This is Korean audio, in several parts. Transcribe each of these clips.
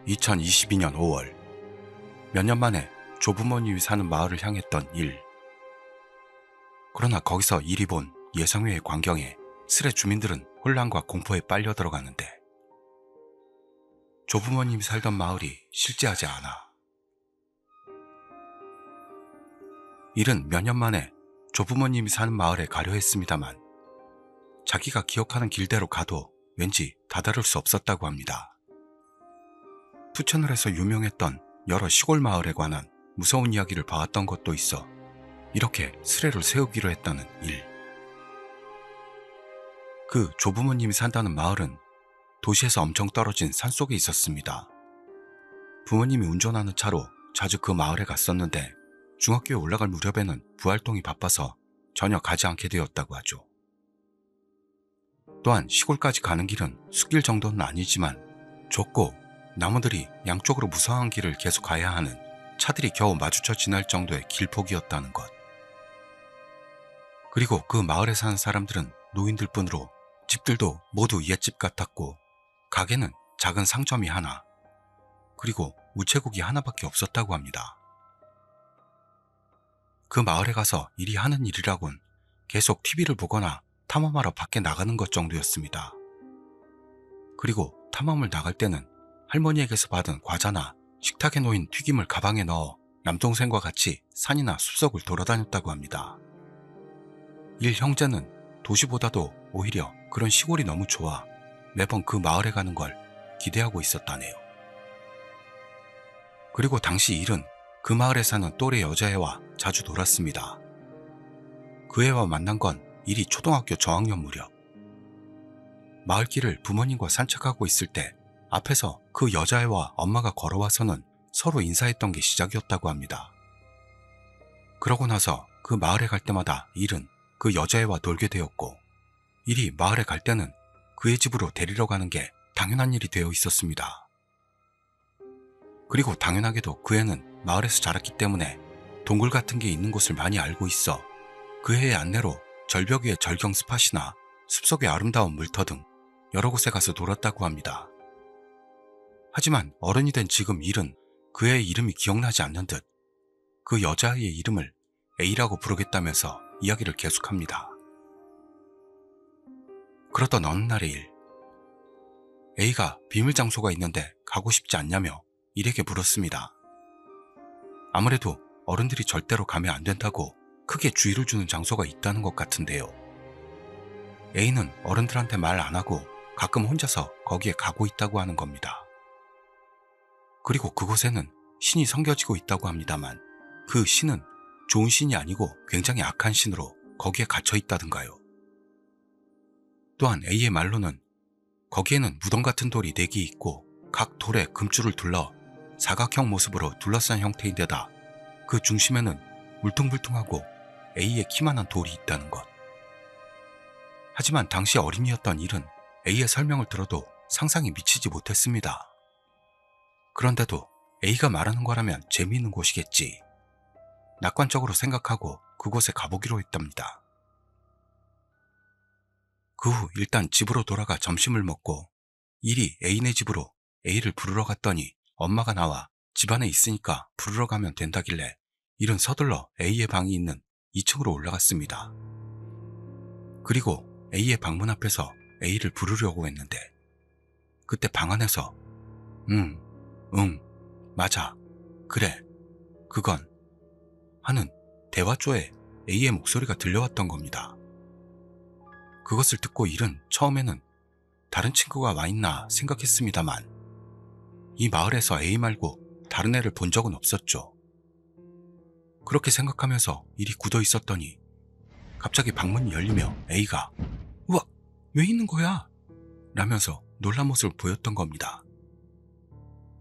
2022년 5월, 몇 년 만에 조부모님이 사는 마을을 향했던 일. 그러나 거기서 일이 본 예상외의 광경에 스레 주민들은 혼란과 공포에 빨려 들어가는데, 조부모님이 살던 마을이 실제하지 않아. 일은 몇 년 만에 조부모님이 사는 마을에 가려 했습니다만, 자기가 기억하는 길대로 가도 왠지 다다를 수 없었다고 합니다. 투천을에서 유명했던 여러 시골 마을에 관한 무서운 이야기를 봐왔던 것도 있어 이렇게 스레를 세우기로 했다는 일. 그 조부모님이 산다는 마을은 도시에서 엄청 떨어진 산속에 있었습니다. 부모님이 운전하는 차로 자주 그 마을에 갔었는데, 중학교에 올라갈 무렵에는 부활동이 바빠서 전혀 가지 않게 되었다고 하죠. 또한 시골까지 가는 길은 숲길 정도는 아니지만 좁고 나무들이 양쪽으로 무성한 길을 계속 가야 하는, 차들이 겨우 마주쳐 지날 정도의 길폭이었다는 것. 그리고 그 마을에 사는 사람들은 노인들 뿐으로 집들도 모두 옛집 같았고, 가게는 작은 상점이 하나, 그리고 우체국이 하나밖에 없었다고 합니다. 그 마을에 가서 일이 하는 일이라곤 계속 TV를 보거나 탐험하러 밖에 나가는 것 정도였습니다. 그리고 탐험을 나갈 때는 할머니에게서 받은 과자나 식탁에 놓인 튀김을 가방에 넣어 남동생과 같이 산이나 숲속을 돌아다녔다고 합니다. 일 형제는 도시보다도 오히려 그런 시골이 너무 좋아 매번 그 마을에 가는 걸 기대하고 있었다네요. 그리고 당시 일은 그 마을에 사는 또래 여자애와 자주 놀았습니다. 그 애와 만난 건 일이 초등학교 저학년 무렵. 마을길을 부모님과 산책하고 있을 때 앞에서 그 여자애와 엄마가 걸어와서는 서로 인사했던 게 시작이었다고 합니다. 그러고 나서 그 마을에 갈 때마다 일은 그 여자애와 놀게 되었고, 일이 마을에 갈 때는 그의 집으로 데리러 가는 게 당연한 일이 되어 있었습니다. 그리고 당연하게도 그 애는 마을에서 자랐기 때문에 동굴 같은 게 있는 곳을 많이 알고 있어 그 애의 안내로 절벽 위의 절경 스팟이나 숲속의 아름다운 물터 등 여러 곳에 가서 놀았다고 합니다. 하지만 어른이 된 지금 일은 그 애의 이름이 기억나지 않는 듯 그 여자아이의 이름을 A라고 부르겠다면서 이야기를 계속합니다. 그러던 어느 날의 일, A가 비밀 장소가 있는데 가고 싶지 않냐며 일에게 물었습니다. 아무래도 어른들이 절대로 가면 안 된다고 크게 주의를 주는 장소가 있다는 것 같은데요. A는 어른들한테 말 안 하고 가끔 혼자서 거기에 가고 있다고 하는 겁니다. 그리고 그곳에는 신이 섬겨지고 있다고 합니다만, 그 신은 좋은 신이 아니고 굉장히 악한 신으로 거기에 갇혀 있다던가요. 또한 A의 말로는 거기에는 무덤 같은 돌이 4개 있고 각 돌에 금줄을 둘러 사각형 모습으로 둘러싼 형태인데다 그 중심에는 울퉁불퉁하고 A의 키만한 돌이 있다는 것. 하지만 당시 어린이였던 일은 A의 설명을 들어도 상상이 미치지 못했습니다. 그런데도 A가 말하는 거라면 재미있는 곳이겠지. 낙관적으로 생각하고 그곳에 가보기로 했답니다. 그 후 일단 집으로 돌아가 점심을 먹고 일이 A네 집으로 A를 부르러 갔더니 엄마가 나와 집안에 있으니까 부르러 가면 된다길래 일은 서둘러 A의 방이 있는 2층으로 올라갔습니다. 그리고 A의 방문 앞에서 A를 부르려고 했는데, 그때 방 안에서 응, 맞아, 그래, 그건 하는 대화조에 A의 목소리가 들려왔던 겁니다. 그것을 듣고 일은 처음에는 다른 친구가 와 있나 생각했습니다만, 이 마을에서 A 말고 다른 애를 본 적은 없었죠. 그렇게 생각하면서 일이 굳어 있었더니 갑자기 방문이 열리며 A가 "우와, 왜 있는 거야?" 라면서 놀란 모습을 보였던 겁니다.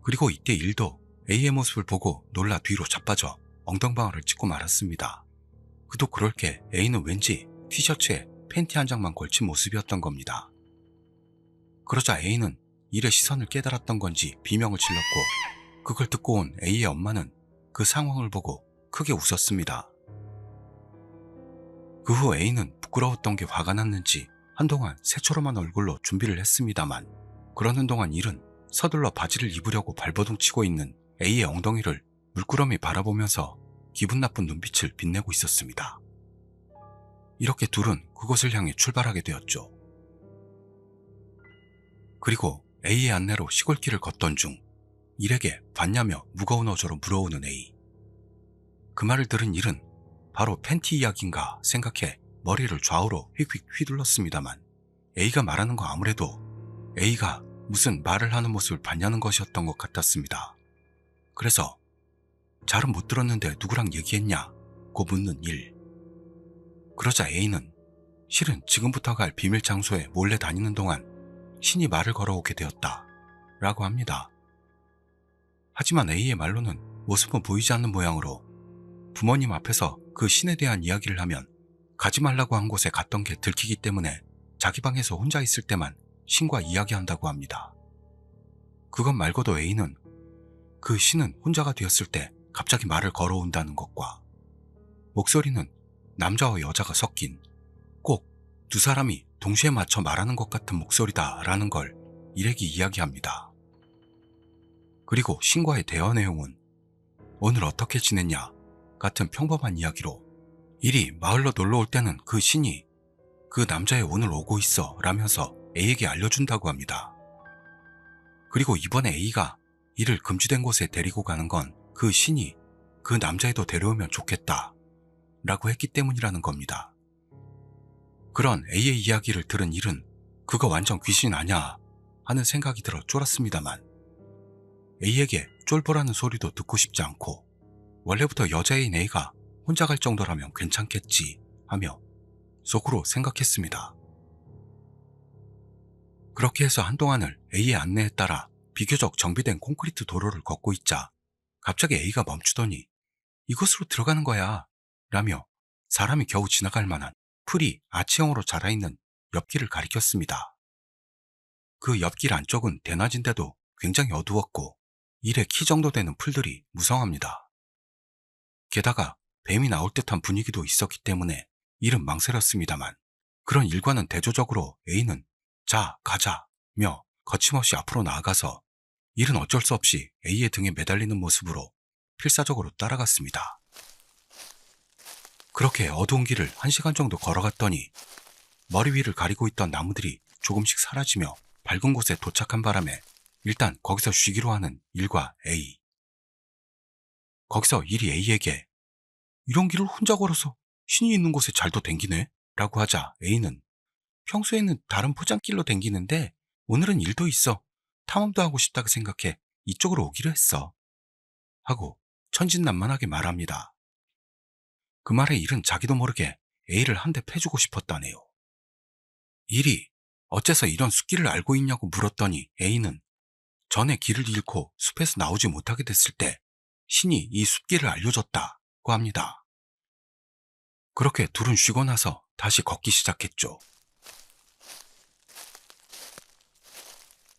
그리고 이때 일도 A의 모습을 보고 놀라 뒤로 자빠져 엉덩방아를 찍고 말았습니다. 그도 그럴 게 A는 왠지 티셔츠에 팬티 한 장만 걸친 모습이었던 겁니다. 그러자 A는 일의 시선을 깨달았던 건지 비명을 질렀고, 그걸 듣고 온 A의 엄마는 그 상황을 보고 크게 웃었습니다. 그 후 A는 부끄러웠던 게 화가 났는지 한동안 새초롬한 얼굴로 준비를 했습니다만, 그러는 동안 일은 서둘러 바지를 입으려고 발버둥 치고 있는 A의 엉덩이를 물끄러미 바라보면서 기분 나쁜 눈빛을 빛내고 있었습니다. 이렇게 둘은 그곳을 향해 출발하게 되었죠. 그리고 A의 안내로 시골길을 걷던 중 일에게 봤냐며 무거운 어조로 물어오는 A. 그 말을 들은 일은 바로 팬티 이야기인가 생각해 머리를 좌우로 휙휙 휘둘렀습니다만 A가 말하는 거 아무래도 A가 무슨 말을 하는 모습을 봤냐는 것이었던 것 같았습니다. 그래서 잘은 못 들었는데 누구랑 얘기했냐? 고 묻는 일. 그러자 A는 실은 지금부터 갈 비밀 장소에 몰래 다니는 동안 신이 말을 걸어오게 되었다 라고 합니다. 하지만 A의 말로는 모습은 보이지 않는 모양으로 부모님 앞에서 그 신에 대한 이야기를 하면 가지 말라고 한 곳에 갔던 게 들키기 때문에 자기 방에서 혼자 있을 때만 신과 이야기한다고 합니다. 그것 말고도 A는 그 신은 혼자가 되었을 때 갑자기 말을 걸어온다는 것과 목소리는 남자와 여자가 섞인 꼭 두 사람이 동시에 맞춰 말하는 것 같은 목소리다 라는 걸 일에게 이야기합니다. 그리고 신과의 대화 내용은 오늘 어떻게 지냈냐 같은 평범한 이야기로 일이 마을로 놀러 올 때는 그 신이 그 남자애 오늘 오고 있어 라면서 A에게 알려준다고 합니다. 그리고 이번에 A가 이를 금지된 곳에 데리고 가는 건 그 신이 그 남자애도 데려오면 좋겠다 라고 했기 때문이라는 겁니다. 그런 A의 이야기를 들은 일은 그거 완전 귀신 아냐 하는 생각이 들어 쫄았습니다만 A에게 쫄보라는 소리도 듣고 싶지 않고 원래부터 여자애인 A가 혼자 갈 정도라면 괜찮겠지 하며 속으로 생각했습니다. 그렇게 해서 한동안을 A의 안내에 따라 비교적 정비된 콘크리트 도로를 걷고 있자 갑자기 A가 멈추더니 이곳으로 들어가는 거야 라며 사람이 겨우 지나갈 만한 풀이 아치형으로 자라있는 옆길을 가리켰습니다. 그 옆길 안쪽은 대낮인데도 굉장히 어두웠고 일의 키 정도 되는 풀들이 무성합니다. 게다가 뱀이 나올 듯한 분위기도 있었기 때문에 일은 망설였습니다만 그런 일과는 대조적으로 A는 자 가자며 거침없이 앞으로 나아가서 일은 어쩔 수 없이 A의 등에 매달리는 모습으로 필사적으로 따라갔습니다. 그렇게 어두운 길을 1시간 정도 걸어갔더니 머리 위를 가리고 있던 나무들이 조금씩 사라지며 밝은 곳에 도착한 바람에 일단 거기서 쉬기로 하는 일과 A. 거기서 일이 A에게 이런 길을 혼자 걸어서 신이 있는 곳에 잘도 댕기네 라고 하자 A는 평소에는 다른 포장길로 댕기는데 오늘은 일도 있어 탐험도 하고 싶다고 생각해 이쪽으로 오기로 했어 하고 천진난만하게 말합니다. 그 말에 일은 자기도 모르게 A를 한 대 패주고 싶었다네요. 일이 어째서 이런 숲길을 알고 있냐고 물었더니 A는 전에 길을 잃고 숲에서 나오지 못하게 됐을 때 신이 이 숲길을 알려줬다고 합니다. 그렇게 둘은 쉬고 나서 다시 걷기 시작했죠.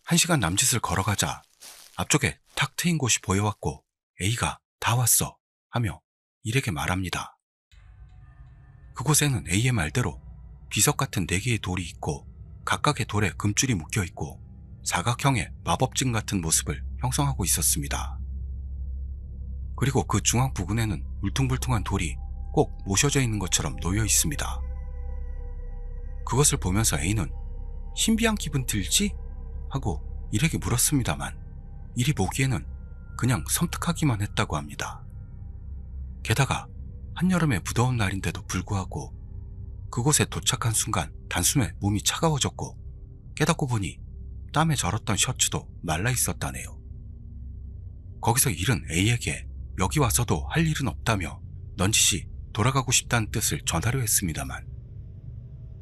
1시간 남짓을 걸어가자 앞쪽에 탁 트인 곳이 보여왔고 A가 다 왔어 하며 일에게 말합니다. 그곳에는 A의 말대로 비석 같은 4개의 돌이 있고 각각의 돌에 금줄이 묶여있고 사각형의 마법진 같은 모습을 형성하고 있었습니다. 그리고 그 중앙 부근에는 울퉁불퉁한 돌이 꼭 모셔져 있는 것처럼 놓여 있습니다. 그것을 보면서 A는 신비한 기분 들지? 하고 일에게 물었습니다만 일이 보기에는 그냥 섬뜩하기만 했다고 합니다. 게다가 한여름의 무더운 날인데도 불구하고 그곳에 도착한 순간 단숨에 몸이 차가워졌고 깨닫고 보니 땀에 절었던 셔츠도 말라 있었다네요. 거기서 일은 A에게 여기 와서도 할 일은 없다며 넌지시 돌아가고 싶다는 뜻을 전하려 했습니다만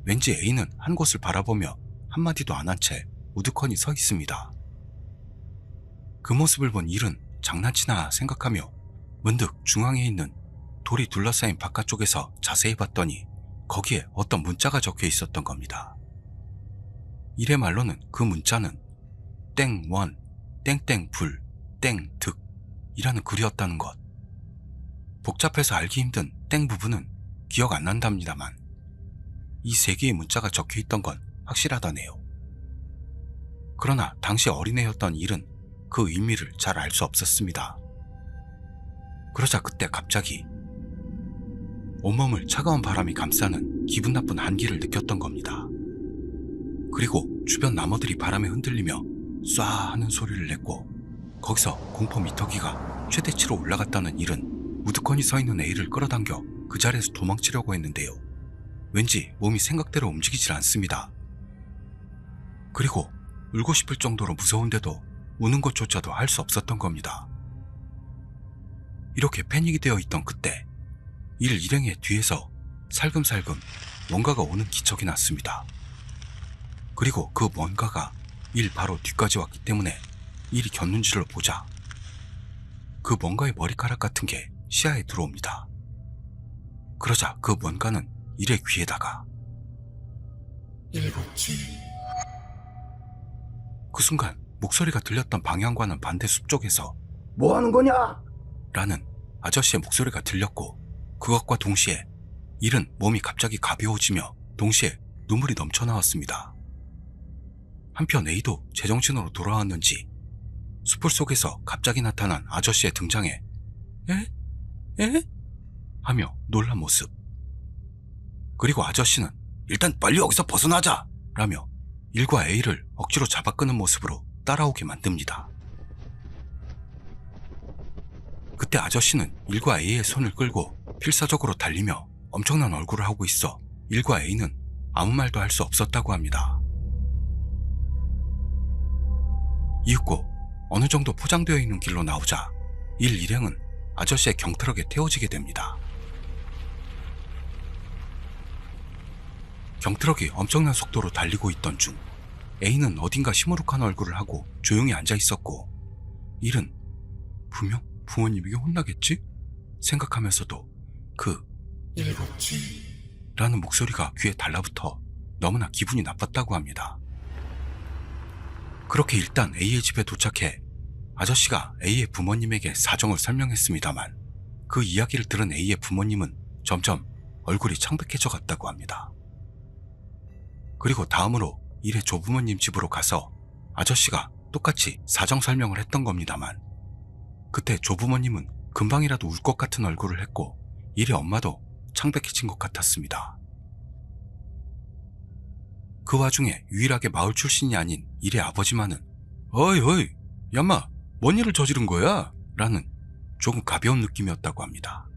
왠지 A는 한 곳을 바라보며 한마디도 안 한 채 우두커니 서 있습니다. 그 모습을 본 일은 장난치나 생각하며 문득 중앙에 있는 돌이 둘러싸인 바깥쪽에서 자세히 봤더니 거기에 어떤 문자가 적혀 있었던 겁니다. 일의 말로는 그 문자는 땡원, 땡땡불, 땡득 이라는 글이었다는 것. 복잡해서 알기 힘든 땡 부분은 기억 안 난답니다만 이 3개의 문자가 적혀 있던 건 확실하다네요. 그러나 당시 어린애였던 일은 그 의미를 잘 알 수 없었습니다. 그러자 그때 갑자기 온몸을 차가운 바람이 감싸는 기분 나쁜 한기를 느꼈던 겁니다. 그리고 주변 나무들이 바람에 흔들리며 쏴 하는 소리를 냈고 거기서 공포 미터기가 최대치로 올라갔다는 일은 우두커니 서 있는 A를 끌어당겨 그 자리에서 도망치려고 했는데요. 왠지 몸이 생각대로 움직이질 않습니다. 그리고 울고 싶을 정도로 무서운데도 우는 것조차도 할 수 없었던 겁니다. 이렇게 패닉이 되어 있던 그때 일 일행의 뒤에서 살금살금 뭔가가 오는 기척이 났습니다. 그리고 그 뭔가가 일 바로 뒤까지 왔기 때문에 일이 곁눈질로 보자 그 뭔가의 머리카락 같은 게 시야에 들어옵니다. 그러자 그 뭔가는 일의 귀에다가 일곱지. 그 순간 목소리가 들렸던 방향과는 반대 숲 쪽에서 뭐 하는 거냐? 라는 아저씨의 목소리가 들렸고 그것과 동시에 일은 몸이 갑자기 가벼워지며 동시에 눈물이 넘쳐나왔습니다. 한편 A도 제정신으로 돌아왔는지 숲을 속에서 갑자기 나타난 아저씨의 등장에 에? 에? 하며 놀란 모습. 그리고 아저씨는 일단 빨리 여기서 벗어나자! 라며 일과 A를 억지로 잡아 끄는 모습으로 따라오게 만듭니다. 그때 아저씨는 일과 A의 손을 끌고 필사적으로 달리며 엄청난 얼굴을 하고 있어 일과 A는 아무 말도 할 수 없었다고 합니다. 이윽고 어느 정도 포장되어 있는 길로 나오자 일 일행은 아저씨의 경트럭에 태워지게 됩니다. 경트럭이 엄청난 속도로 달리고 있던 중 A는 어딘가 시무룩한 얼굴을 하고 조용히 앉아 있었고 일은 분명 부모님에게 혼나겠지? 생각하면서도 그 일곱지. 라는 목소리가 귀에 달라붙어 너무나 기분이 나빴다고 합니다. 그렇게 일단 A의 집에 도착해 아저씨가 A의 부모님에게 사정을 설명했습니다만 그 이야기를 들은 A의 부모님은 점점 얼굴이 창백해져 갔다고 합니다. 그리고 다음으로 일의 조부모님 집으로 가서 아저씨가 똑같이 사정 설명을 했던 겁니다만 그때 조부모님은 금방이라도 울 것 같은 얼굴을 했고 일의 엄마도 창백해진 것 같았습니다. 그 와중에 유일하게 마을 출신이 아닌 일의 아버지만은 어이 얌마 뭔 일을 저지른 거야? 라는 조금 가벼운 느낌이었다고 합니다.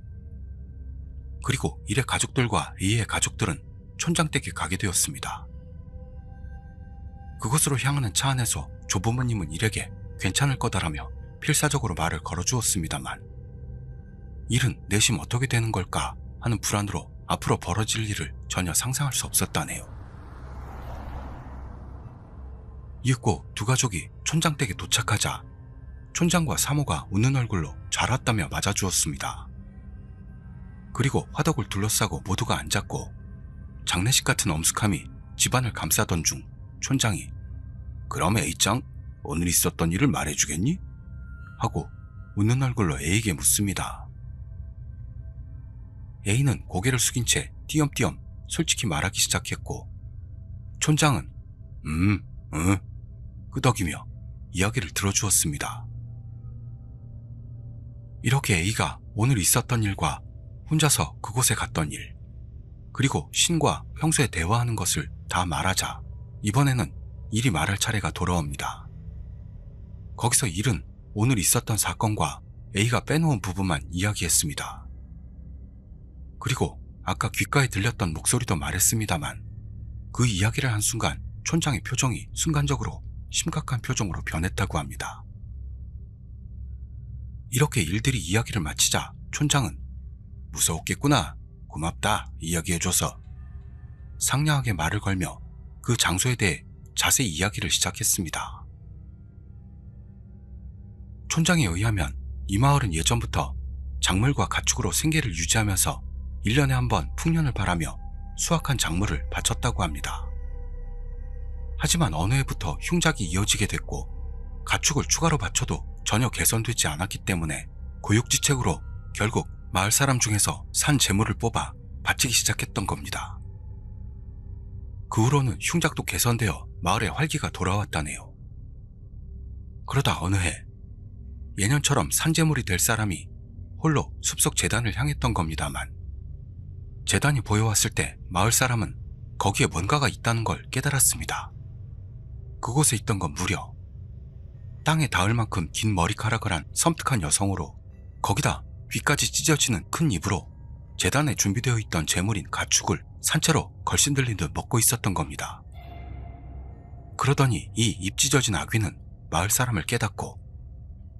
그리고 일의 가족들과 A의 가족들은 촌장댁에 가게 되었습니다. 그곳으로 향하는 차 안에서 조부모님은 일에게 괜찮을 거다라며 필사적으로 말을 걸어주었습니다만 일은 내심 어떻게 되는 걸까 하는 불안으로 앞으로 벌어질 일을 전혀 상상할 수 없었다네요. 이윽고 두 가족이 촌장댁에 도착하자 촌장과 사모가 웃는 얼굴로 잘 왔다며 맞아주었습니다. 그리고 화덕을 둘러싸고 모두가 앉았고 장례식 같은 엄숙함이 집안을 감싸던 중 촌장이 그럼 A짱 오늘 있었던 일을 말해주겠니? 하고 웃는 얼굴로 A에게 묻습니다. A는 고개를 숙인 채 띄엄띄엄 솔직히 말하기 시작했고 촌장은 응 끄덕이며 이야기를 들어주었습니다. 이렇게 A가 오늘 있었던 일과 혼자서 그곳에 갔던 일 그리고 신과 평소에 대화하는 것을 다 말하자 이번에는 일이 말할 차례가 돌아옵니다. 거기서 일은 오늘 있었던 사건과 A가 빼놓은 부분만 이야기했습니다. 그리고 아까 귓가에 들렸던 목소리도 말했습니다만 그 이야기를 한 순간 촌장의 표정이 순간적으로 심각한 표정으로 변했다고 합니다. 이렇게 일들이 이야기를 마치자 촌장은 무서웠겠구나, 고맙다 이야기해줘서 상냥하게 말을 걸며 그 장소에 대해 자세히 이야기를 시작했습니다. 촌장에 의하면 이 마을은 예전부터 작물과 가축으로 생계를 유지하면서 1년에 한 번 풍년을 바라며 수확한 작물을 바쳤다고 합니다. 하지만 어느 해부터 흉작이 이어지게 됐고 가축을 추가로 바쳐도 전혀 개선되지 않았기 때문에 고육지책으로 결국 마을 사람 중에서 산 재물을 뽑아 바치기 시작했던 겁니다. 그 후로는 흉작도 개선되어 마을에 활기가 돌아왔다네요. 그러다 어느 해 예년처럼 산재물이 될 사람이 홀로 숲속 재단을 향했던 겁니다만, 재단이 보여왔을 때 마을 사람은 거기에 뭔가가 있다는 걸 깨달았습니다. 그곳에 있던 건 무려 땅에 닿을 만큼 긴 머리카락을 한 섬뜩한 여성으로, 거기다 귀까지 찢어지는 큰 입으로 재단에 준비되어 있던 재물인 가축을 산채로 걸신들린 듯 먹고 있었던 겁니다. 그러더니 이 입 찢어진 아귀는 마을 사람을 깨닫고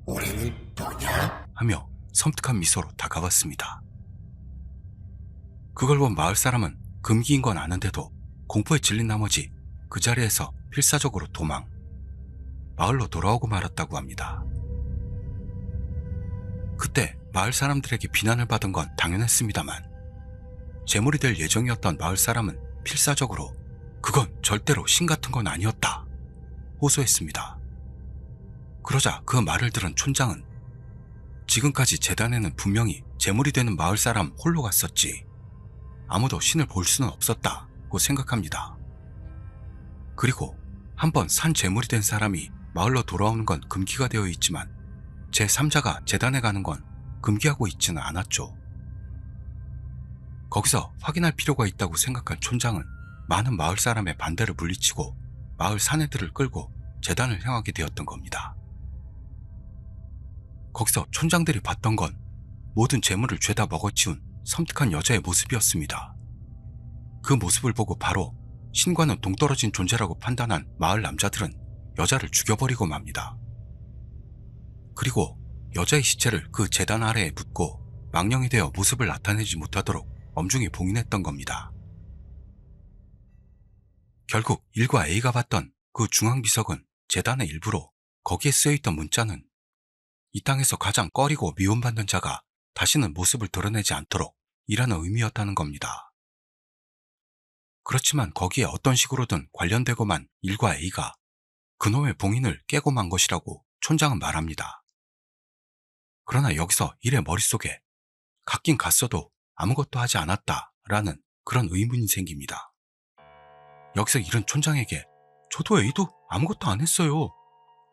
우리는 누구냐? 하며 섬뜩한 미소로 다가왔습니다. 그걸 본 마을 사람은 금기인 건 아는데도 공포에 질린 나머지 그 자리에서 필사적으로 마을로 돌아오고 말았다고 합니다. 그때 마을 사람들에게 비난을 받은 건 당연했습니다만, 제물이 될 예정이었던 마을 사람은 필사적으로 그건 절대로 신 같은 건 아니었다 호소했습니다. 그러자 그 말을 들은 촌장은 지금까지 재단에는 분명히 제물이 되는 마을 사람 홀로 갔었지 아무도 신을 볼 수는 없었다고 생각합니다. 그리고 한번 산 제물이 된 사람이 마을로 돌아오는 건 금기가 되어 있지만 제3자가 재단에 가는 건 금기하고 있지는 않았죠. 거기서 확인할 필요가 있다고 생각한 촌장은 많은 마을 사람의 반대를 물리치고 마을 사내들을 끌고 재단을 향하게 되었던 겁니다. 거기서 촌장들이 봤던 건 모든 재물을 죄다 먹어치운 섬뜩한 여자의 모습이었습니다. 그 모습을 보고 바로 신과는 동떨어진 존재라고 판단한 마을 남자들은 여자를 죽여버리고 맙니다. 그리고 여자의 시체를 그 재단 아래에 묻고 망령이 되어 모습을 나타내지 못하도록 엄중히 봉인했던 겁니다. 결국 일과 A가 봤던 그 중앙비석은 재단의 일부로 거기에 쓰여있던 문자는 이 땅에서 가장 꺼리고 미움받는 자가 다시는 모습을 드러내지 않도록 이라는 의미였다는 겁니다. 그렇지만 거기에 어떤 식으로든 관련되고만 일과 A가 그놈의 봉인을 깨고 만 것이라고 촌장은 말합니다. 그러나 여기서 일의 머릿속에 갔긴 갔어도 아무것도 하지 않았다라는 그런 의문이 생깁니다. 여기서 일은 촌장에게 저도 A도 아무것도 안 했어요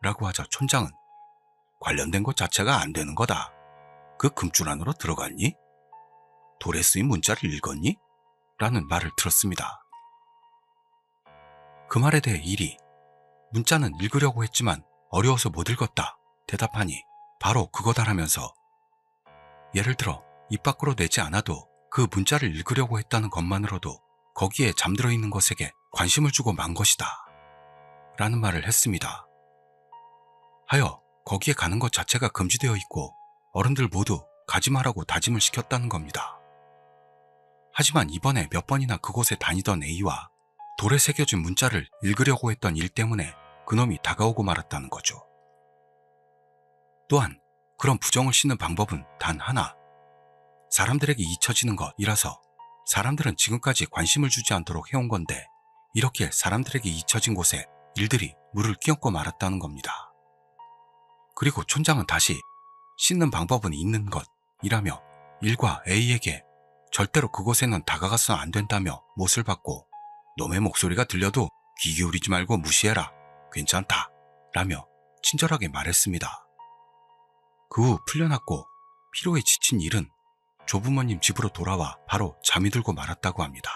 라고 하자 촌장은 관련된 것 자체가 안 되는 거다. 그 금줄 안으로 들어갔니? 돌에 쓰인 문자를 읽었니? 라는 말을 들었습니다. 그 말에 대해 일이 문자는 읽으려고 했지만 어려워서 못 읽었다 대답하니 바로 그거다라면서 예를 들어 입 밖으로 내지 않아도 그 문자를 읽으려고 했다는 것만으로도 거기에 잠들어 있는 것에게 관심을 주고 만 것이다 라는 말을 했습니다. 하여 거기에 가는 것 자체가 금지되어 있고 어른들 모두 가지 말라고 다짐을 시켰다는 겁니다. 하지만 이번에 몇 번이나 그곳에 다니던 A와 돌에 새겨진 문자를 읽으려고 했던 일 때문에 그놈이 다가오고 말았다는 거죠. 또한 그런 부정을 씻는 방법은 단 하나, 사람들에게 잊혀지는 것이라서 사람들은 지금까지 관심을 주지 않도록 해온 건데 이렇게 사람들에게 잊혀진 곳에 일들이 물을 끼얹고 말았다는 겁니다. 그리고 촌장은 다시 씻는 방법은 있는 것이라며 일과 A에게 절대로 그곳에는 다가가서는 안 된다며 못을 받고 놈의 목소리가 들려도 귀 기울이지 말고 무시해라. 괜찮다. 라며 친절하게 말했습니다. 그 후 풀려났고 피로에 지친 일은 조부모님 집으로 돌아와 바로 잠이 들고 말았다고 합니다.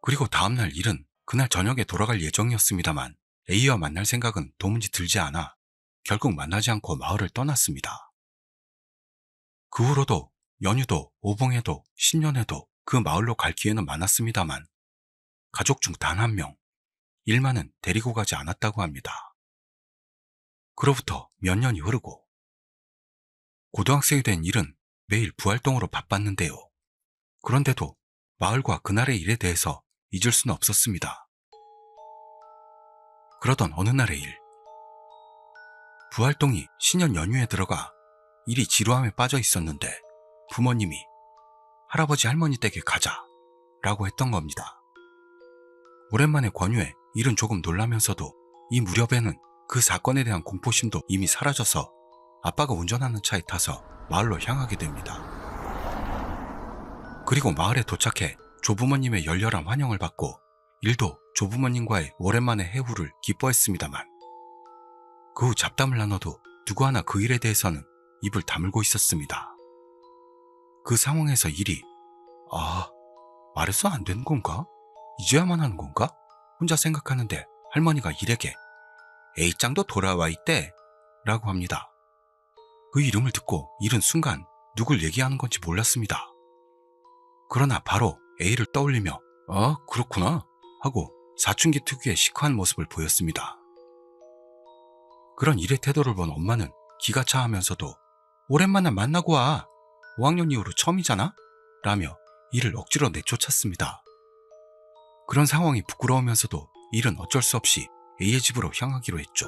그리고 다음날 일은 그날 저녁에 돌아갈 예정이었습니다만 A와 만날 생각은 도무지 들지 않아 결국 만나지 않고 마을을 떠났습니다. 그 후로도 연휴도 오봉에도 신년에도 그 마을로 갈 기회는 많았습니다만 가족 중 단 한 명, 일만은 데리고 가지 않았다고 합니다. 그로부터 몇 년이 흐르고 고등학생이 된 일은 매일 부활동으로 바빴는데요. 그런데도 마을과 그날의 일에 대해서 잊을 수는 없었습니다. 그러던 어느 날의 일, 부활동이 신년 연휴에 들어가 일이 지루함에 빠져 있었는데 부모님이 할아버지 할머니 댁에 가자 라고 했던 겁니다. 오랜만에 권유에 일은 조금 놀라면서도 이 무렵에는 그 사건에 대한 공포심도 이미 사라져서 아빠가 운전하는 차에 타서 마을로 향하게 됩니다. 그리고 마을에 도착해 조부모님의 열렬한 환영을 받고 일도 조부모님과의 오랜만의 해후를 기뻐했습니다만 그 후 잡담을 나눠도 누구 하나 그 일에 대해서는 입을 다물고 있었습니다. 그 상황에서 일이 말해서 안 되는 건가? 이제야만 하는 건가? 혼자 생각하는데 할머니가 일에게 A짱도 돌아와 있대 라고 합니다. 그 이름을 듣고 일은 순간 누굴 얘기하는 건지 몰랐습니다. 그러나 바로 A를 떠올리며 그렇구나 하고 사춘기 특유의 시크한 모습을 보였습니다. 그런 일의 태도를 본 엄마는 기가 차하면서도 오랜만에 만나고 와. 5학년 이후로 처음이잖아? 라며 일을 억지로 내쫓았습니다. 그런 상황이 부끄러우면서도 일은 어쩔 수 없이 A의 집으로 향하기로 했죠.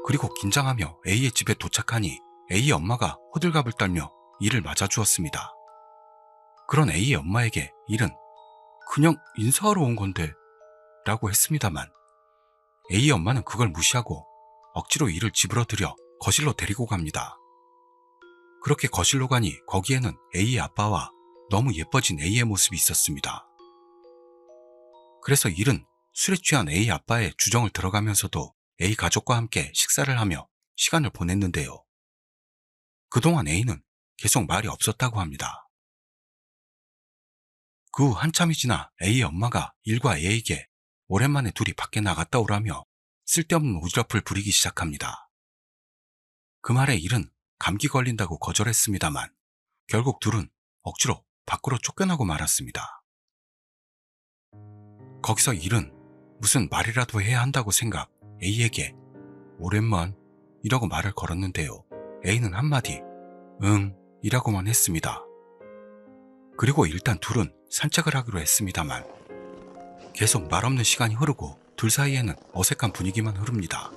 그리고 긴장하며 A의 집에 도착하니 A의 엄마가 호들갑을 떨며 일을 맞아주었습니다. 그런 A의 엄마에게 일은 그냥 인사하러 온 건데 라고 했습니다만 A의 엄마는 그걸 무시하고 억지로 일을 집으로 들여 거실로 데리고 갑니다. 그렇게 거실로 가니 거기에는 A의 아빠와 너무 예뻐진 A의 모습이 있었습니다. 그래서 일은 술에 취한 A의 아빠의 주정을 들어가면서도 A 가족과 함께 식사를 하며 시간을 보냈는데요. 그동안 A는 계속 말이 없었다고 합니다. 그 후 한참이 지나 A의 엄마가 일과 A에게 오랜만에 둘이 밖에 나갔다 오라며 쓸데없는 오지랖을 부리기 시작합니다. 그 말에 일은 감기 걸린다고 거절했습니다만 결국 둘은 억지로 밖으로 쫓겨나고 말았습니다. 거기서 일은 무슨 말이라도 해야 한다고 생각 A에게 오랜만이라고 말을 걸었는데요. A는 한마디 응 이라고만 했습니다. 그리고 일단 둘은 산책을 하기로 했습니다만 계속 말없는 시간이 흐르고 둘 사이에는 어색한 분위기만 흐릅니다.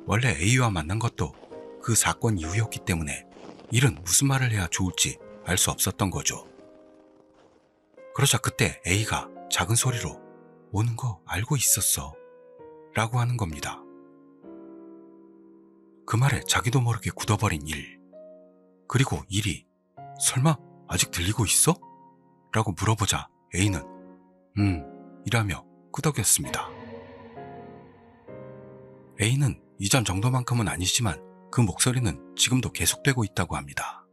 원래 A와 만난 것도 그 사건 이후였기 때문에 일은 무슨 말을 해야 좋을지 알 수 없었던 거죠. 그러자 그때 A가 작은 소리로 오는 거 알고 있었어 라고 하는 겁니다. 그 말에 자기도 모르게 굳어버린 일. 그리고 일이 설마 아직 들리고 있어? 라고 물어보자 A는 이라며 끄덕였습니다. A는 이전 정도만큼은 아니지만 그 목소리는 지금도 계속되고 있다고 합니다.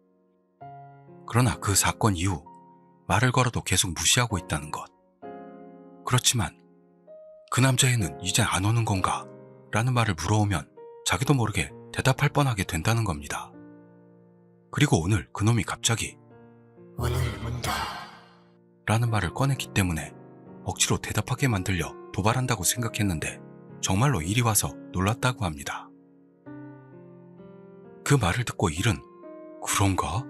그러나 그 사건 이후 말을 걸어도 계속 무시하고 있다는 것. 그렇지만 그 남자애는 이제 안 오는 건가? 라는 말을 물어오면 자기도 모르게 대답할 뻔하게 된다는 겁니다. 그리고 오늘 그놈이 갑자기 오늘 문다. 라는 말을 꺼냈기 때문에 억지로 대답하게 만들려 도발한다고 생각했는데 정말로 일이 와서 놀랐다고 합니다. 그 말을 듣고 일은 그런가?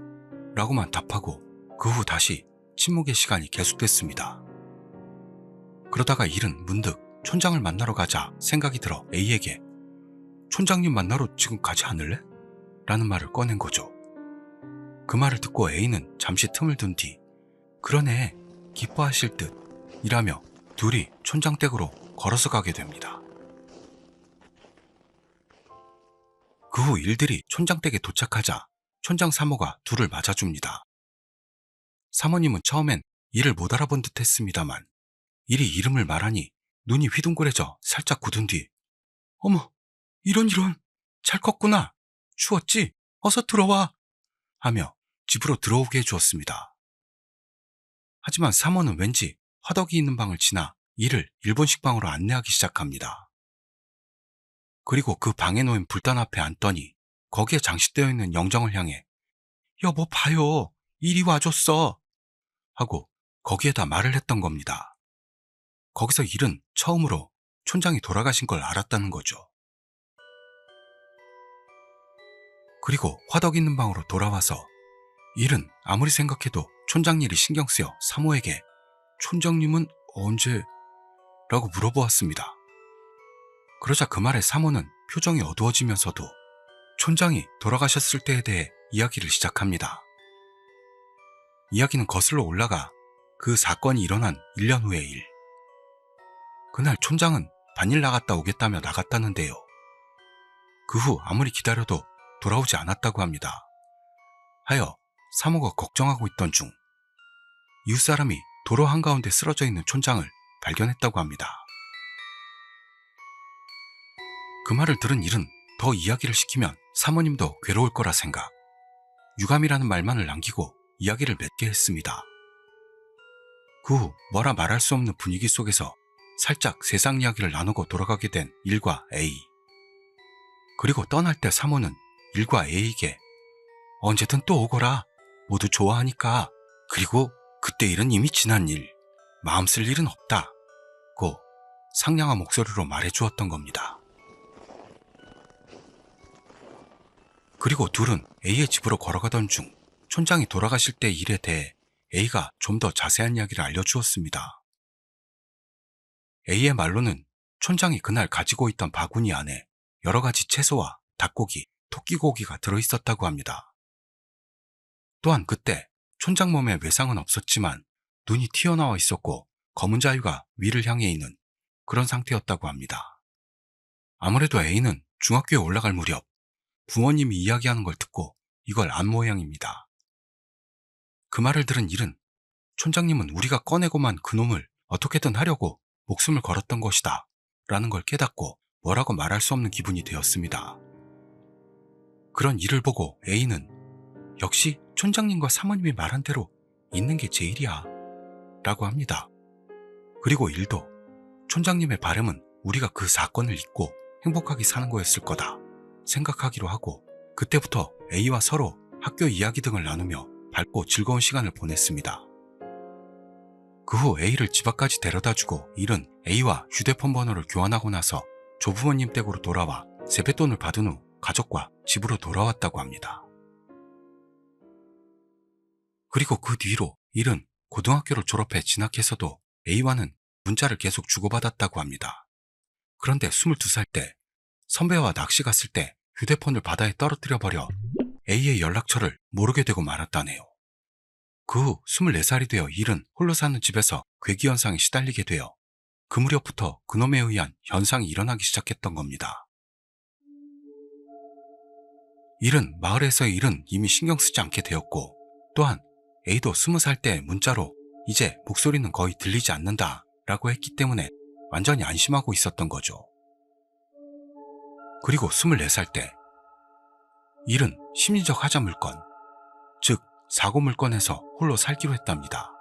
라고만 답하고 그 후 다시 침묵의 시간이 계속됐습니다. 그러다가 일은 문득 촌장을 만나러 가자 생각이 들어 A에게 촌장님 만나러 지금 가지 않을래? 라는 말을 꺼낸 거죠. 그 말을 듣고 A는 잠시 틈을 둔 뒤 그러네 기뻐하실 듯 이라며 둘이 촌장 댁으로 걸어서 가게 됩니다. 그 후 일들이 촌장 댁에 도착하자 촌장 사모가 둘을 맞아줍니다. 사모님은 처음엔 이를 못 알아본 듯 했습니다만 일이 이름을 말하니 눈이 휘둥그레져 살짝 굳은 뒤 어머 이런 잘 컸구나 추웠지? 어서 들어와 하며 집으로 들어오게 해주었습니다. 하지만 사모는 왠지 화덕이 있는 방을 지나 이를 일본식 방으로 안내하기 시작합니다. 그리고 그 방에 놓인 불단 앞에 앉더니 거기에 장식되어 있는 영정을 향해 여보 봐요 일이 와줬어 하고 거기에다 말을 했던 겁니다. 거기서 일은 처음으로 촌장이 돌아가신 걸 알았다는 거죠. 그리고 화덕 있는 방으로 돌아와서 일은 아무리 생각해도 촌장 일이 신경 쓰여 사모에게 촌장님은 언제? 라고 물어보았습니다. 그러자 그 말에 사모는 표정이 어두워지면서도 촌장이 돌아가셨을 때에 대해 이야기를 시작합니다. 이야기는 거슬러 올라가 그 사건이 일어난 1년 후의 일. 그날 촌장은 반일 나갔다 오겠다며 나갔다는데요. 그 후 아무리 기다려도 돌아오지 않았다고 합니다. 하여 사모가 걱정하고 있던 중 이웃 사람이 도로 한가운데 쓰러져 있는 촌장을 발견했다고 합니다. 그 말을 들은 일은 더 이야기를 시키면 사모님도 괴로울 거라 생각. 유감이라는 말만을 남기고 이야기를 맺게 했습니다. 그 후 뭐라 말할 수 없는 분위기 속에서 살짝 세상 이야기를 나누고 돌아가게 된 일과 A. 그리고 떠날 때 사모는 일과 A에게 언제든 또 오거라. 모두 좋아하니까. 그리고 그때 일은 이미 지난 일. 마음 쓸 일은 없다. 고 상냥한 목소리로 말해주었던 겁니다. 그리고 둘은 A의 집으로 걸어가던 중 촌장이 돌아가실 때 일에 대해 A가 좀 더 자세한 이야기를 알려주었습니다. A의 말로는 촌장이 그날 가지고 있던 바구니 안에 여러 가지 채소와 닭고기, 토끼고기가 들어있었다고 합니다. 또한 그때 촌장 몸에 외상은 없었지만 눈이 튀어나와 있었고 검은 자유가 위를 향해 있는 그런 상태였다고 합니다. 아무래도 A는 중학교에 올라갈 무렵 부모님이 이야기하는 걸 듣고 이걸 안 모양입니다. 그 말을 들은 일은 촌장님은 우리가 꺼내고만 그놈을 어떻게든 하려고 목숨을 걸었던 것이다 라는 걸 깨닫고 뭐라고 말할 수 없는 기분이 되었습니다. 그런 일을 보고 A는 역시 촌장님과 사모님이 말한 대로 있는 게 제일이야 라고 합니다. 그리고 일도 촌장님의 바람은 우리가 그 사건을 잊고 행복하게 사는 거였을 거다 생각하기로 하고 그때부터 A와 서로 학교 이야기 등을 나누며 밝고 즐거운 시간을 보냈습니다. 그 후 A를 집 앞까지 데려다주고 일은 A와 휴대폰 번호를 교환하고 나서 조부모님 댁으로 돌아와 세뱃돈을 받은 후 가족과 집으로 돌아왔다고 합니다. 그리고 그 뒤로 일은 고등학교를 졸업해 진학해서도 A와는 문자를 계속 주고받았다고 합니다. 그런데 22살 때 선배와 낚시 갔을 때 휴대폰을 바다에 떨어뜨려 버려 A의 연락처를 모르게 되고 말았다네요. 그 후 24살이 되어 일은 홀로 사는 집에서 괴기현상에 시달리게 되어 그 무렵부터 그놈에 의한 현상이 일어나기 시작했던 겁니다. 일은 마을에서의 일은 이미 신경 쓰지 않게 되었고 또한 A도 20살 때 문자로 이제 목소리는 거의 들리지 않는다 라고 했기 때문에 완전히 안심하고 있었던 거죠. 그리고 24살 때 일은 심리적 하자 물건, 즉 사고 물건에서 홀로 살기로 했답니다.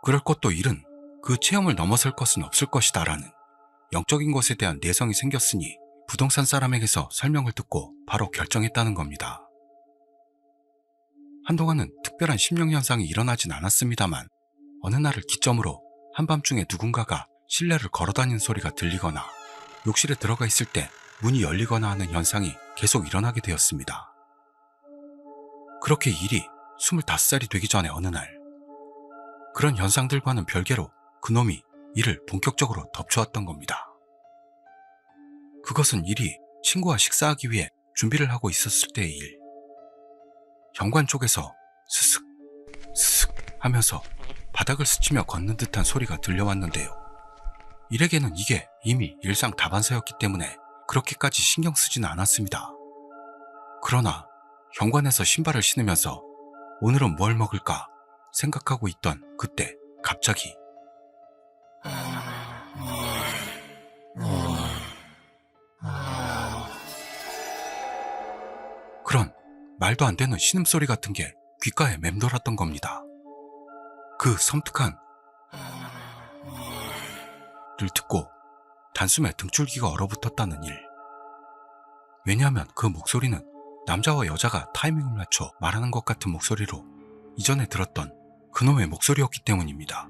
그럴 것도 일은 그 체험을 넘어설 것은 없을 것이다 라는 영적인 것에 대한 내성이 생겼으니 부동산 사람에게서 설명을 듣고 바로 결정했다는 겁니다. 한동안은 특별한 심령현상이 일어나진 않았습니다만 어느 날을 기점으로 한밤중에 누군가가 실내를 걸어다니는 소리가 들리거나 욕실에 들어가 있을 때 문이 열리거나 하는 현상이 계속 일어나게 되었습니다. 그렇게 일이 25살이 되기 전에 어느 날 그런 현상들과는 별개로 그놈이 일을 본격적으로 덮쳐왔던 겁니다. 그것은 일이 친구와 식사하기 위해 준비를 하고 있었을 때의 일. 현관 쪽에서 스슥 스슥 하면서 바닥을 스치며 걷는 듯한 소리가 들려왔는데요. 일에게는 이게 이미 일상 다반사였기 때문에 그렇게까지 신경 쓰지는 않았습니다. 그러나 현관에서 신발을 신으면서 오늘은 뭘 먹을까 생각하고 있던 그때 갑자기 그런 말도 안 되는 신음소리 같은 게 귓가에 맴돌았던 겁니다. 그 섬뜩한 를 듣고 단숨에 등줄기가 얼어붙었다는 일. 왜냐하면 그 목소리는 남자와 여자가 타이밍을 맞춰 말하는 것 같은 목소리로 이전에 들었던 그놈의 목소리였기 때문입니다.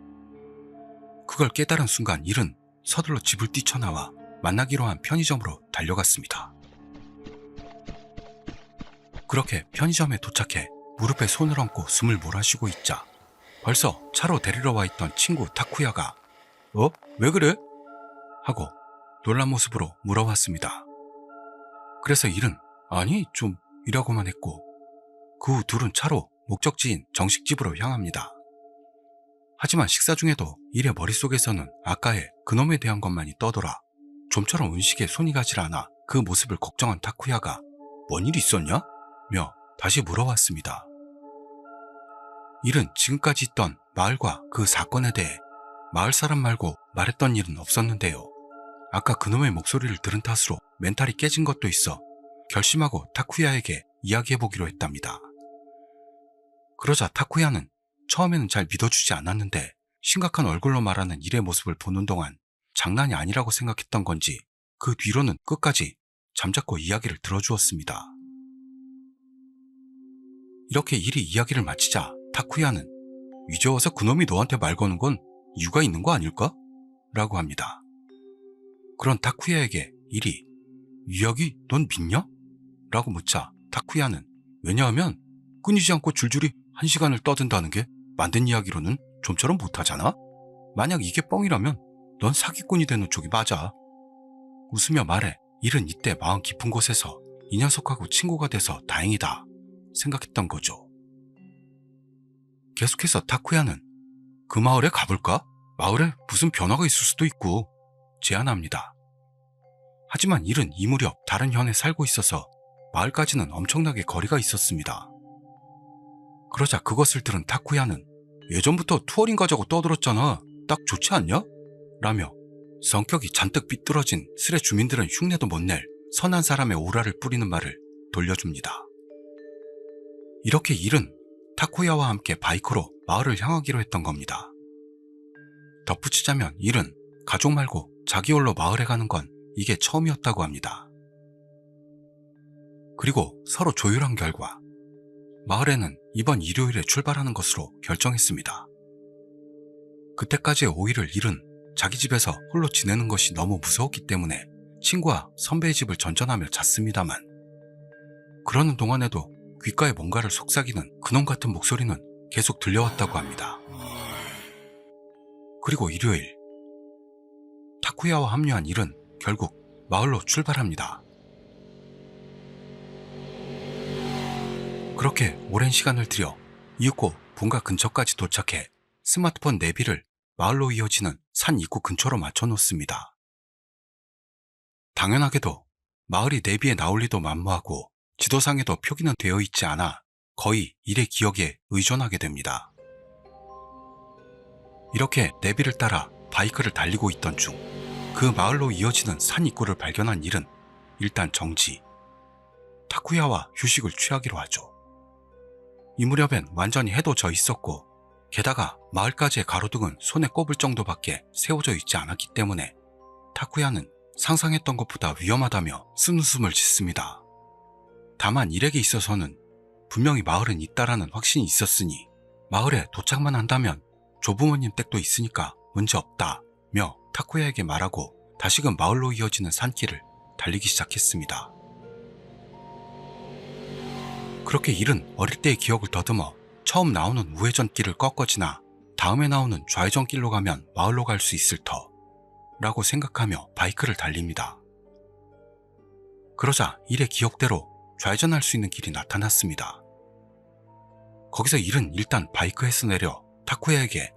그걸 깨달은 순간 일은 서둘러 집을 뛰쳐나와 만나기로 한 편의점으로 달려갔습니다. 그렇게 편의점에 도착해 무릎에 손을 얹고 숨을 몰아쉬고 있자 벌써 차로 데리러 와 있던 친구 타쿠야가 왜 그래? 하고 놀란 모습으로 물어왔습니다. 그래서 일은 아니 좀 이라고만 했고 그 후 둘은 차로 목적지인 정식집으로 향합니다. 하지만 식사 중에도 일의 머릿속에서는 아까의 그놈에 대한 것만이 떠돌아 좀처럼 음식에 손이 가질 않아 그 모습을 걱정한 타쿠야가 뭔 일 있었냐? 며 다시 물어왔습니다. 일은 지금까지 있던 마을과 그 사건에 대해 마을 사람 말고 말했던 일은 없었는데요. 아까 그놈의 목소리를 들은 탓으로 멘탈이 깨진 것도 있어 결심하고 타쿠야에게 이야기해보기로 했답니다. 그러자 타쿠야는 처음에는 잘 믿어주지 않았는데 심각한 얼굴로 말하는 일의 모습을 보는 동안 장난이 아니라고 생각했던 건지 그 뒤로는 끝까지 잠자코 이야기를 들어주었습니다. 이렇게 일이 이야기를 마치자 타쿠야는 이제 와서 그놈이 너한테 말 거는 건 이유가 있는 거 아닐까? 라고 합니다. 그런 타쿠야에게 일이 이야기 넌 믿냐? 라고 묻자 타쿠야는 왜냐하면 끊이지 않고 줄줄이 1시간을 떠든다는 게 만든 이야기로는 좀처럼 못하잖아? 만약 이게 뻥이라면 넌 사기꾼이 되는 쪽이 맞아. 웃으며 말해 일은 이때 마음 깊은 곳에서 이 녀석하고 친구가 돼서 다행이다 생각했던 거죠. 계속해서 타쿠야는 그 마을에 가볼까? 마을에 무슨 변화가 있을 수도 있고 제안합니다. 하지만 일은 이 무렵 다른 현에 살고 있어서 마을까지는 엄청나게 거리가 있었습니다. 그러자 그것을 들은 타쿠야는 예전부터 투어링 가자고 떠들었잖아. 딱 좋지 않냐? 라며 성격이 잔뜩 삐뚤어진 스레 주민들은 흉내도 못 낼 선한 사람의 오라를 뿌리는 말을 돌려줍니다. 이렇게 일은 타쿠야와 함께 바이크로 마을을 향하기로 했던 겁니다. 덧붙이자면 일은 가족 말고 자기 홀로 마을에 가는 건 이게 처음이었다고 합니다. 그리고 서로 조율한 결과 마을에는 이번 일요일에 출발하는 것으로 결정했습니다. 그때까지의 5일을 일은 자기 집에서 홀로 지내는 것이 너무 무서웠기 때문에 친구와 선배의 집을 전전하며 잤습니다만 그러는 동안에도 귓가에 뭔가를 속삭이는 그놈 같은 목소리는 계속 들려왔다고 합니다. 그리고 일요일 타쿠야와 합류한 일은 결국 마을로 출발합니다. 그렇게 오랜 시간을 들여 이윽고 본가 근처까지 도착해 스마트폰 내비를 마을로 이어지는 산 입구 근처로 맞춰놓습니다. 당연하게도 마을이 내비에 나올 리도 만무하고 지도상에도 표기는 되어 있지 않아 거의 일의 기억에 의존하게 됩니다. 이렇게 내비를 따라 바이크를 달리고 있던 중 그 마을로 이어지는 산 입구를 발견한 일은 일단 정지, 타쿠야와 휴식을 취하기로 하죠. 이 무렵엔 완전히 해도 져 있었고 게다가 마을까지의 가로등은 손에 꼽을 정도밖에 세워져 있지 않았기 때문에 타쿠야는 상상했던 것보다 위험하다며 쓴웃음을 짓습니다. 다만 일에게 있어서는 분명히 마을은 있다라는 확신이 있었으니 마을에 도착만 한다면 조부모님 댁도 있으니까 문제 없다며 타쿠야에게 말하고 다시금 마을로 이어지는 산길을 달리기 시작했습니다. 그렇게 일은 어릴 때의 기억을 더듬어 처음 나오는 우회전길을 꺾어 지나 다음에 나오는 좌회전길로 가면 마을로 갈 수 있을 터 라고 생각하며 바이크를 달립니다. 그러자 일의 기억대로 좌회전할 수 있는 길이 나타났습니다. 거기서 일은 일단 바이크에서 내려 타쿠야에게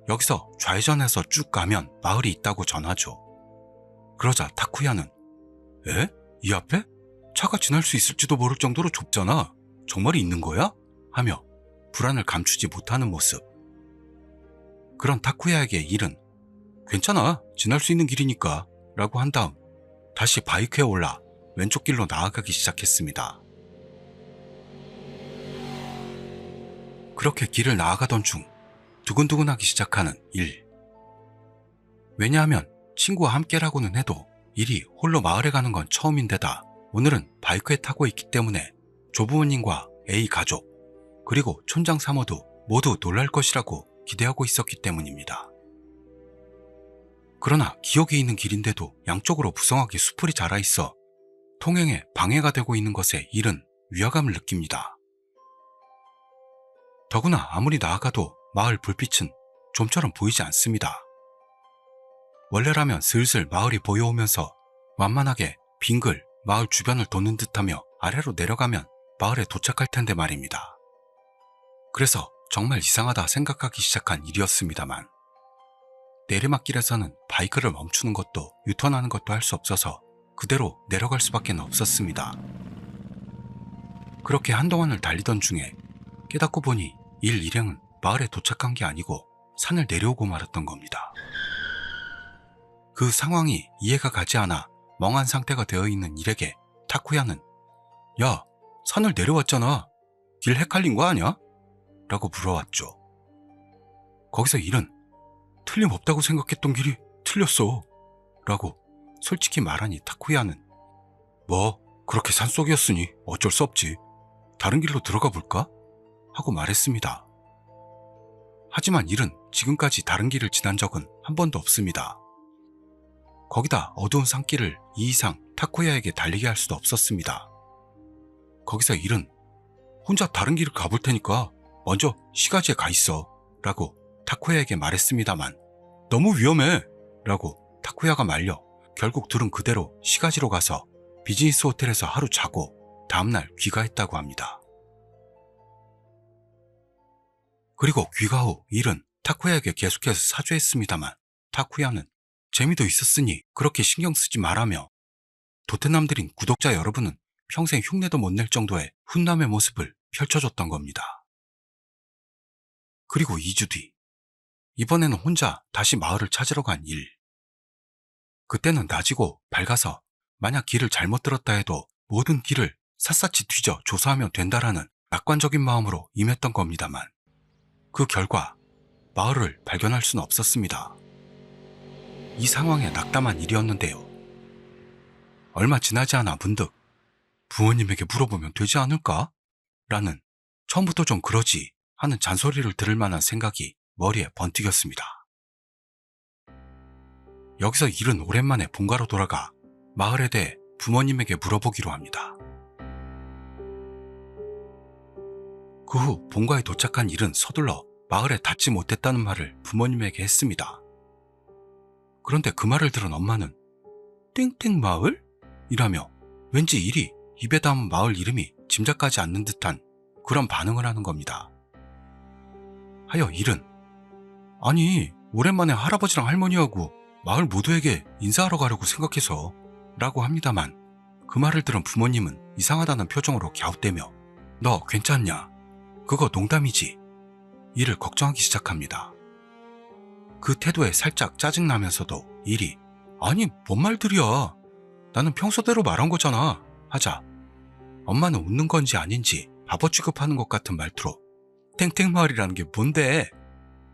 여기서 좌회전해서 쭉 가면 마을이 있다고 전하죠. 그러자 타쿠야는 에? 이 앞에? 차가 지날 수 있을지도 모를 정도로 좁잖아. 정말 있는 거야? 하며 불안을 감추지 못하는 모습. 그런 타쿠야에게 일은 괜찮아. 지날 수 있는 길이니까 라고 한 다음 다시 바이크에 올라 왼쪽 길로 나아가기 시작했습니다. 그렇게 길을 나아가던 중 두근두근하기 시작하는 일. 왜냐하면 친구와 함께라고는 해도 일이 홀로 마을에 가는 건 처음인데다 오늘은 바이크에 타고 있기 때문에 조부모님과 A 가족 그리고 촌장 사모도 모두 놀랄 것이라고 기대하고 있었기 때문입니다. 그러나 기억에 있는 길인데도 양쪽으로 무성하게 수풀이 자라 있어 통행에 방해가 되고 있는 것에 일은 위화감을 느낍니다. 더구나 아무리 나아가도 마을 불빛은 좀처럼 보이지 않습니다. 원래라면 슬슬 마을이 보여오면서 완만하게 빙글 마을 주변을 도는 듯하며 아래로 내려가면 마을에 도착할 텐데 말입니다. 그래서 정말 이상하다 생각하기 시작한 일이었습니다만 내리막길에서는 바이크를 멈추는 것도 유턴하는 것도 할 수 없어서 그대로 내려갈 수밖에 없었습니다. 그렇게 한동안을 달리던 중에 깨닫고 보니 일 일행은 마을에 도착한 게 아니고 산을 내려오고 말았던 겁니다. 그 상황이 이해가 가지 않아 멍한 상태가 되어 있는 일에게 타쿠야는 야, 산을 내려왔잖아. 길 헷갈린 거 아니야? 라고 물어왔죠. 거기서 일은 틀림없다고 생각했던 길이 틀렸어. 라고 솔직히 말하니 타쿠야는 뭐 그렇게 산속이었으니 어쩔 수 없지. 다른 길로 들어가 볼까? 하고 말했습니다. 하지만 일은 지금까지 다른 길을 지난 적은 한 번도 없습니다. 거기다 어두운 산길을 이 이상 타쿠야에게 달리게 할 수도 없었습니다. 거기서 일은 혼자 다른 길을 가볼 테니까 먼저 시가지에 가 있어 라고 타쿠야에게 말했습니다만 너무 위험해 라고 타쿠야가 말려 결국 둘은 그대로 시가지로 가서 비즈니스 호텔에서 하루 자고 다음날 귀가했다고 합니다. 그리고 귀가 후 일은 타쿠야에게 계속해서 사죄했습니다만 타쿠야는 재미도 있었으니 그렇게 신경 쓰지 말라며 도태남들인 구독자 여러분은 평생 흉내도 못 낼 정도의 훈남의 모습을 펼쳐줬던 겁니다. 그리고 2주 뒤, 이번에는 혼자 다시 마을을 찾으러 간 일. 그때는 낮이고 밝아서 만약 길을 잘못 들었다 해도 모든 길을 샅샅이 뒤져 조사하면 된다라는 낙관적인 마음으로 임했던 겁니다만 그 결과 마을을 발견할 수는 없었습니다. 이 상황에 낙담한 일이었는데요. 얼마 지나지 않아 문득 부모님에게 물어보면 되지 않을까? 라는 처음부터 좀 그러지 하는 잔소리를 들을 만한 생각이 머리에 번뜩였습니다. 여기서 일은 오랜만에 본가로 돌아가 마을에 대해 부모님에게 물어보기로 합니다. 그 후 본가에 도착한 일은 서둘러 마을에 닿지 못했다는 말을 부모님에게 했습니다. 그런데 그 말을 들은 엄마는 땡땡 마을? 이라며 왠지 일이 입에 담은 마을 이름이 짐작가지 않는 듯한 그런 반응을 하는 겁니다. 하여 일은 아니 오랜만에 할아버지랑 할머니하고 마을 모두에게 인사하러 가려고 생각해서 라고 합니다만 그 말을 들은 부모님은 이상하다는 표정으로 갸웃대며 너 괜찮냐? 그거 농담이지? 일을 걱정하기 시작합니다. 그 태도에 살짝 짜증나면서도 일이 아니 뭔 말들이야? 나는 평소대로 말한 거잖아 하자 엄마는 웃는 건지 아닌지 바보 취급하는 것 같은 말투로 탱탱마을이라는 게 뭔데?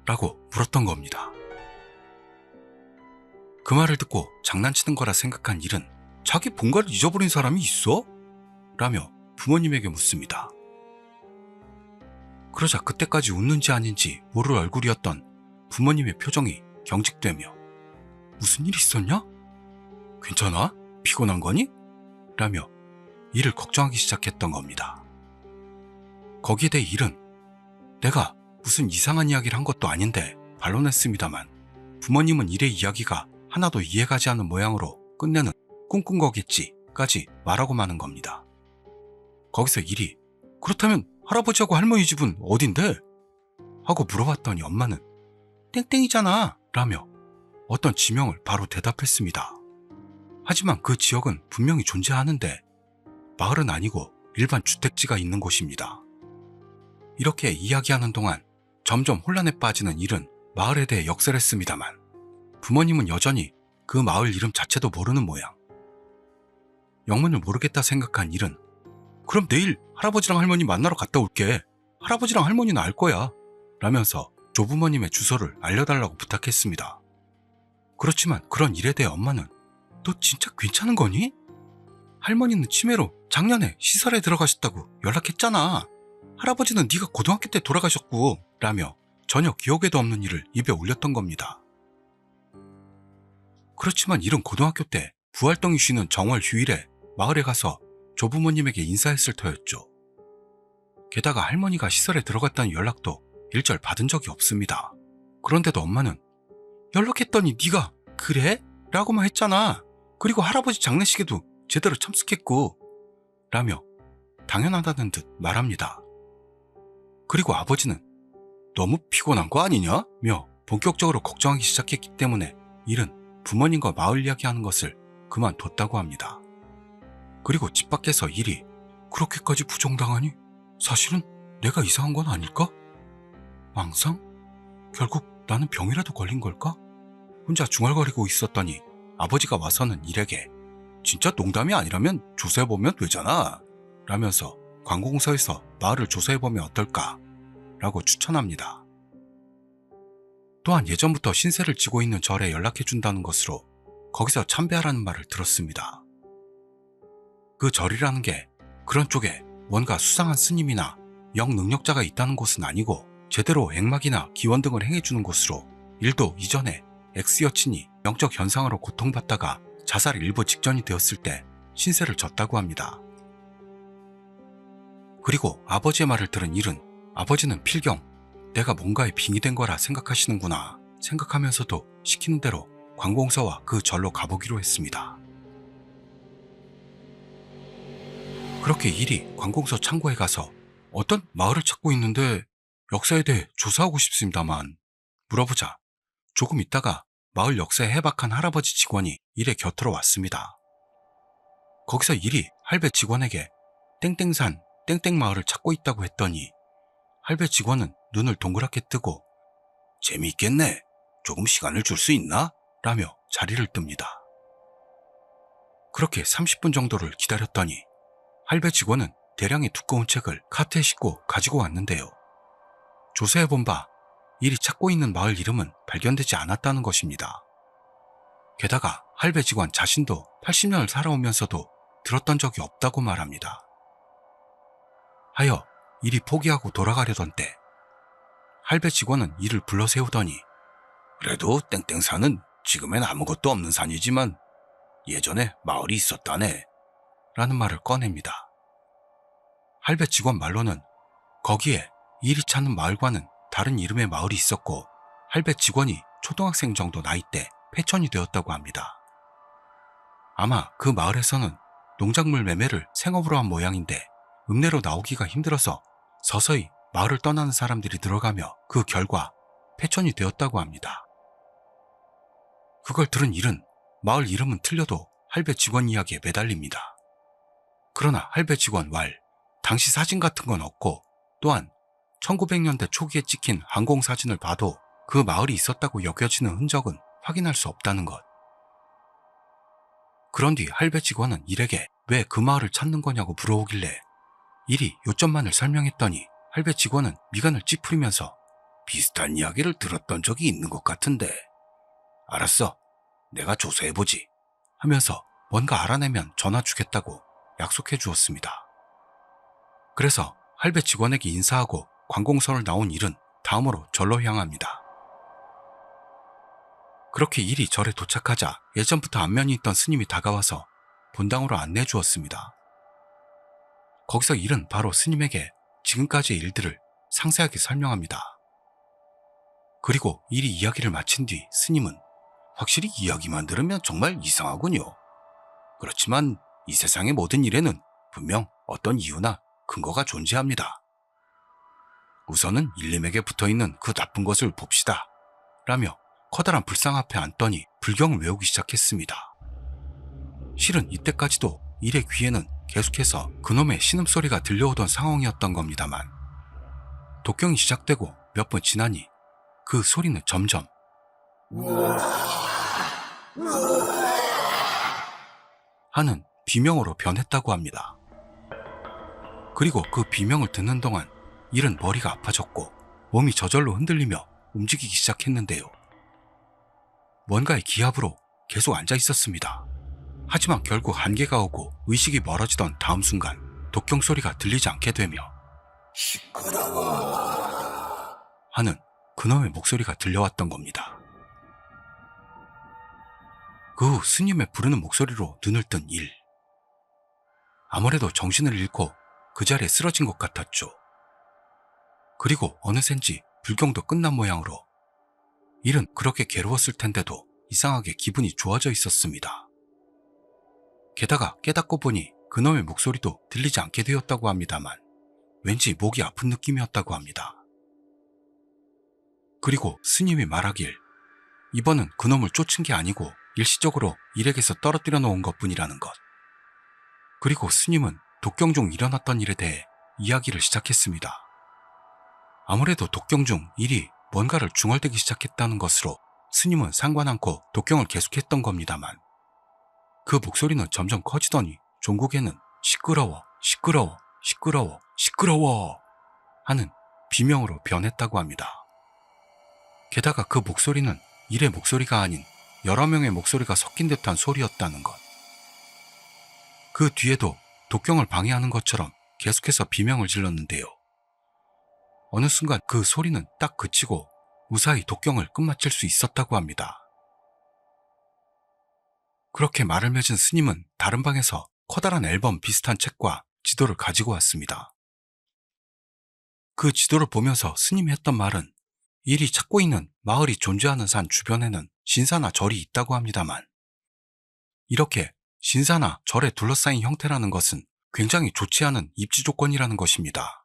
라고 물었던 겁니다. 그 말을 듣고 장난치는 거라 생각한 일은 자기 본가를 잊어버린 사람이 있어? 라며 부모님에게 묻습니다. 그러자 그때까지 웃는지 아닌지 모를 얼굴이었던 부모님의 표정이 경직되며 무슨 일 있었냐? 괜찮아? 피곤한 거니? 라며 일을 걱정하기 시작했던 겁니다. 거기에 대해 일은 내가 무슨 이상한 이야기를 한 것도 아닌데 반론했습니다만 부모님은 일의 이야기가 하나도 이해가지 않는 모양으로 끝내는 꿍꿍 거겠지까지 말하고 마는 겁니다. 거기서 일이 그렇다면 할아버지하고 할머니 집은 어딘데? 하고 물어봤더니 엄마는 땡땡이잖아 라며 어떤 지명을 바로 대답했습니다. 하지만 그 지역은 분명히 존재하는데 마을은 아니고 일반 주택지가 있는 곳입니다. 이렇게 이야기하는 동안 점점 혼란에 빠지는 일은 마을에 대해 역설했습니다만 부모님은 여전히 그 마을 이름 자체도 모르는 모양. 영문을 모르겠다 생각한 일은 그럼 내일 할아버지랑 할머니 만나러 갔다 올게. 할아버지랑 할머니는 알 거야. 라면서 조부모님의 주소를 알려달라고 부탁했습니다. 그렇지만 그런 일에 대해 엄마는 너 진짜 괜찮은 거니? 할머니는 치매로 작년에 시설에 들어가셨다고 연락했잖아. 할아버지는 네가 고등학교 때 돌아가셨고 라며 전혀 기억에도 없는 일을 입에 올렸던 겁니다. 그렇지만 일은 고등학교 때 부활동이 쉬는 정월 휴일에 마을에 가서 조부모님에게 인사했을 터였죠. 게다가 할머니가 시설에 들어갔다는 연락도 일절 받은 적이 없습니다. 그런데도 엄마는 연락했더니 네가 그래? 라고만 했잖아. 그리고 할아버지 장례식에도 제대로 참석했고 라며 당연하다는 듯 말합니다. 그리고 아버지는 너무 피곤한 거 아니냐? 며 본격적으로 걱정하기 시작했기 때문에 일은 부모님과 마을 이야기하는 것을 그만뒀다고 합니다. 그리고 집 밖에서 일이 그렇게까지 부정당하니? 사실은 내가 이상한 건 아닐까? 망상? 결국 나는 병이라도 걸린 걸까? 혼자 중얼거리고 있었더니 아버지가 와서는 일에게 진짜 농담이 아니라면 조사해보면 되잖아 라면서 관공서에서 마을을 조사해보면 어떨까 라고 추천합니다. 또한 예전부터 신세를 지고 있는 절에 연락해준다는 것으로 거기서 참배하라는 말을 들었습니다. 그 절이라는 게 그런 쪽에 뭔가 수상한 스님이나 영능력자가 있다는 곳은 아니고 제대로 액막이나 기원 등을 행해주는 곳으로 일도 이전에 X 여친이 영적 현상으로 고통받다가 자살 일보 직전이 되었을 때 신세를 졌다고 합니다. 그리고 아버지의 말을 들은 일은 아버지는 필경 내가 뭔가에 빙의된 거라 생각하시는구나 생각하면서도 시키는 대로 관공서와 그 절로 가보기로 했습니다. 그렇게 일이 관공서 창고에 가서 어떤 마을을 찾고 있는데 역사에 대해 조사하고 싶습니다만 물어보자 조금 있다가 마을 역사에 해박한 할아버지 직원이 일의 곁으로 왔습니다. 거기서 일이 할배 직원에게 땡땡산 땡땡마을을 찾고 있다고 했더니 할배 직원은 눈을 동그랗게 뜨고 재미있겠네. 조금 시간을 줄 수 있나? 라며 자리를 뜹니다. 그렇게 30분 정도를 기다렸더니 할배 직원은 대량의 두꺼운 책을 카트에 싣고 가지고 왔는데요. 조사해본 바 일이 찾고 있는 마을 이름은 발견되지 않았다는 것입니다. 게다가 할배 직원 자신도 80년을 살아오면서도 들었던 적이 없다고 말합니다. 하여 일이 포기하고 돌아가려던 때 할배 직원은 이를 불러 세우더니 그래도 땡땡산은 지금엔 아무것도 없는 산이지만 예전에 마을이 있었다네 라는 말을 꺼냅니다. 할배 직원 말로는 거기에 일이 찾는 마을과는 다른 이름의 마을이 있었고 할배 직원이 초등학생 정도 나이 때 폐천이 되었다고 합니다. 아마 그 마을에서는 농작물 매매를 생업으로 한 모양인데 읍내로 나오기가 힘들어서 서서히 마을을 떠나는 사람들이 늘어가며 그 결과 폐천이 되었다고 합니다. 그걸 들은 일은 마을 이름은 틀려도 할배 직원 이야기에 매달립니다. 그러나 할배 직원 왈 당시 사진 같은 건 없고 또한 1900년대 초기에 찍힌 항공사진을 봐도 그 마을이 있었다고 여겨지는 흔적은 확인할 수 없다는 것. 그런 뒤 할배 직원은 일에게 왜 그 마을을 찾는 거냐고 물어오길래 일이 요점만을 설명했더니 할배 직원은 미간을 찌푸리면서 비슷한 이야기를 들었던 적이 있는 것 같은데 알았어 내가 조사해보지 하면서 뭔가 알아내면 전화 주겠다고 약속해 주었습니다. 그래서 할배 직원에게 인사하고 관공서를 나온 일은 다음으로 절로 향합니다. 그렇게 일이 절에 도착하자 예전부터 안면이 있던 스님이 다가와서 본당으로 안내해 주었습니다. 거기서 일은 바로 스님에게 지금까지의 일들을 상세하게 설명합니다. 그리고 일이 이야기를 마친 뒤 스님은 확실히 이야기만 들으면 정말 이상하군요. 그렇지만 이 세상의 모든 일에는 분명 어떤 이유나 근거가 존재합니다. 우선은 일님에게 붙어있는 그 나쁜 것을 봅시다. 라며 커다란 불상 앞에 앉더니 불경을 외우기 시작했습니다. 실은 이때까지도 일의 귀에는 계속해서 그놈의 신음소리가 들려오던 상황이었던 겁니다만 독경이 시작되고 몇 번 지나니 그 소리는 점점 하는 비명으로 변했다고 합니다. 그리고 그 비명을 듣는 동안 일은 머리가 아파졌고 몸이 저절로 흔들리며 움직이기 시작했는데요. 뭔가의 기압으로 계속 앉아 있었습니다. 하지만 결국 한계가 오고 의식이 멀어지던 다음 순간 독경 소리가 들리지 않게 되며 시끄러워 하는 그놈의 목소리가 들려왔던 겁니다. 그 후 스님의 부르는 목소리로 눈을 뜬 일. 아무래도 정신을 잃고 그 자리에 쓰러진 것 같았죠. 그리고 어느샌지 불경도 끝난 모양으로 일은 그렇게 괴로웠을 텐데도 이상하게 기분이 좋아져 있었습니다. 게다가 깨닫고 보니 그놈의 목소리도 들리지 않게 되었다고 합니다만 왠지 목이 아픈 느낌이었다고 합니다. 그리고 스님이 말하길 이번은 그놈을 쫓은 게 아니고 일시적으로 일에게서 떨어뜨려 놓은 것뿐이라는 것. 그리고 스님은 독경 중 일어났던 일에 대해 이야기를 시작했습니다. 아무래도 독경 중 일이 뭔가를 중얼대기 시작했다는 것으로 스님은 상관 않고 독경을 계속했던 겁니다만 그 목소리는 점점 커지더니 종국에는 시끄러워, 시끄러워, 시끄러워, 시끄러워 하는 비명으로 변했다고 합니다. 게다가 그 목소리는 일의 목소리가 아닌 여러 명의 목소리가 섞인 듯한 소리였다는 것. 그 뒤에도 독경을 방해하는 것처럼 계속해서 비명을 질렀는데요. 어느 순간 그 소리는 딱 그치고 무사히 독경을 끝마칠 수 있었다고 합니다. 그렇게 말을 맺은 스님은 다른 방에서 커다란 앨범 비슷한 책과 지도를 가지고 왔습니다. 그 지도를 보면서 스님이 했던 말은 일이 찾고 있는 마을이 존재하는 산 주변에는 신사나 절이 있다고 합니다만 이렇게 신사나 절에 둘러싸인 형태라는 것은 굉장히 좋지 않은 입지 조건이라는 것입니다.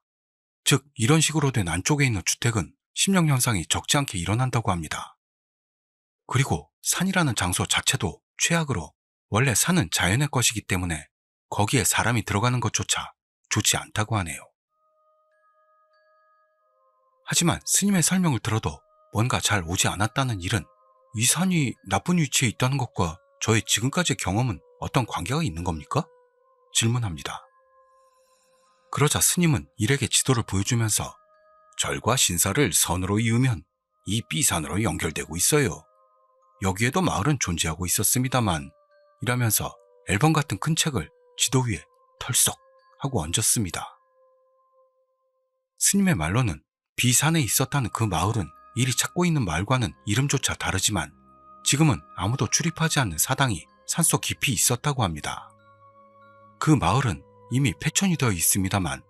즉 이런 식으로 된 안쪽에 있는 주택은 심령 현상이 적지 않게 일어난다고 합니다. 그리고 산이라는 장소 자체도 최악으로 원래 산은 자연의 것이기 때문에 거기에 사람이 들어가는 것조차 좋지 않다고 하네요. 하지만 스님의 설명을 들어도 뭔가 잘 오지 않았다는 일은 이 산이 나쁜 위치에 있다는 것과 저의 지금까지의 경험은 어떤 관계가 있는 겁니까? 질문합니다. 그러자 스님은 일에게 지도를 보여주면서 절과 신사를 선으로 이으면 이 B산으로 연결되고 있어요. 여기에도 마을은 존재하고 있었습니다만 이라면서 앨범 같은 큰 책을 지도 위에 털썩 하고 얹었습니다. 스님의 말로는 B산에 있었다는 그 마을은 일이 찾고 있는 마을과는 이름조차 다르지만 지금은 아무도 출입하지 않는 사당이 산속 깊이 있었다고 합니다. 그 마을은 이미 폐천이 되어 있습니다만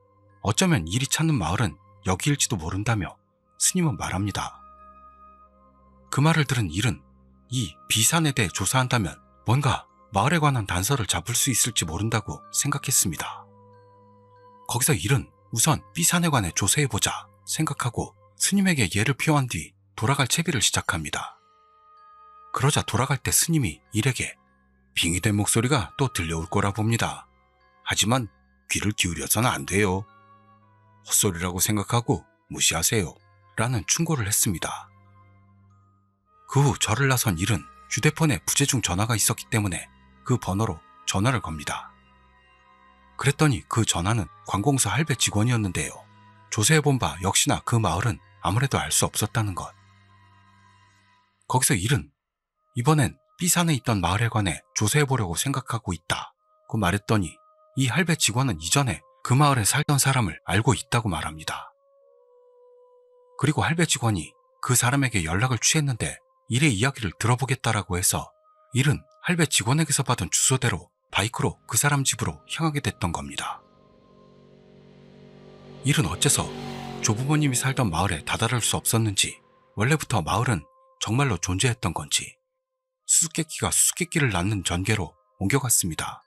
어쩌면 일이 찾는 마을은 여기일지도 모른다며 스님은 말합니다. 그 말을 들은 일은 이 B산에 대해 조사한다면 뭔가 마을에 관한 단서를 잡을 수 있을지 모른다고 생각했습니다. 거기서 일은 우선 B산에 관해 조사해보자 생각하고 스님에게 예를 표한 뒤 돌아갈 채비를 시작합니다. 그러자 돌아갈 때 스님이 일에게 빙의된 목소리가 또 들려올 거라 봅니다. 하지만 귀를 기울여서는 안 돼요. 헛소리라고 생각하고 무시하세요. 라는 충고를 했습니다. 그 후 절을 나선 일은 휴대폰에 부재중 전화가 있었기 때문에 그 번호로 전화를 겁니다. 그랬더니 그 전화는 관공서 할배 직원이었는데요. 조사해본 바 역시나 그 마을은 아무래도 알 수 없었다는 것. 거기서 일은 이번엔 B산에 있던 마을에 관해 조사해보려고 생각하고 있다고 말했더니 이 할배 직원은 이전에 그 마을에 살던 사람을 알고 있다고 말합니다. 그리고 할배 직원이 그 사람에게 연락을 취했는데 일의 이야기를 들어보겠다라고 해서 일은 할배 직원에게서 받은 주소대로 바이크로 그 사람 집으로 향하게 됐던 겁니다. 일은 어째서 조부모님이 살던 마을에 다다를 수 없었는지 원래부터 마을은 정말로 존재했던 건지 수수께끼가 수수께끼를 낳는 전개로 옮겨갔습니다.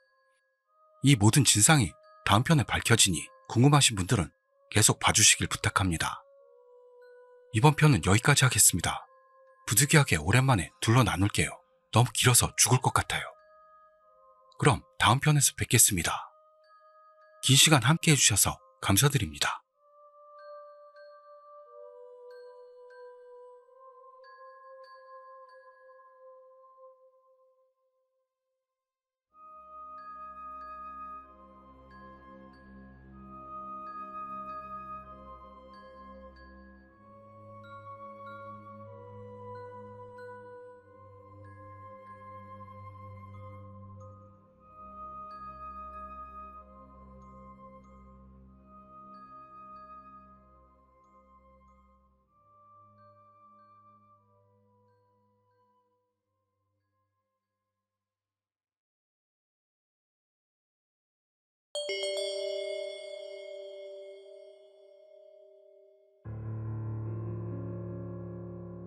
이 모든 진상이 다음 편에 밝혀지니 궁금하신 분들은 계속 봐주시길 부탁합니다. 이번 편은 여기까지 하겠습니다. 부득이하게 오랜만에 둘러 나눌게요. 너무 길어서 죽을 것 같아요. 그럼 다음 편에서 뵙겠습니다. 긴 시간 함께 해주셔서 감사드립니다.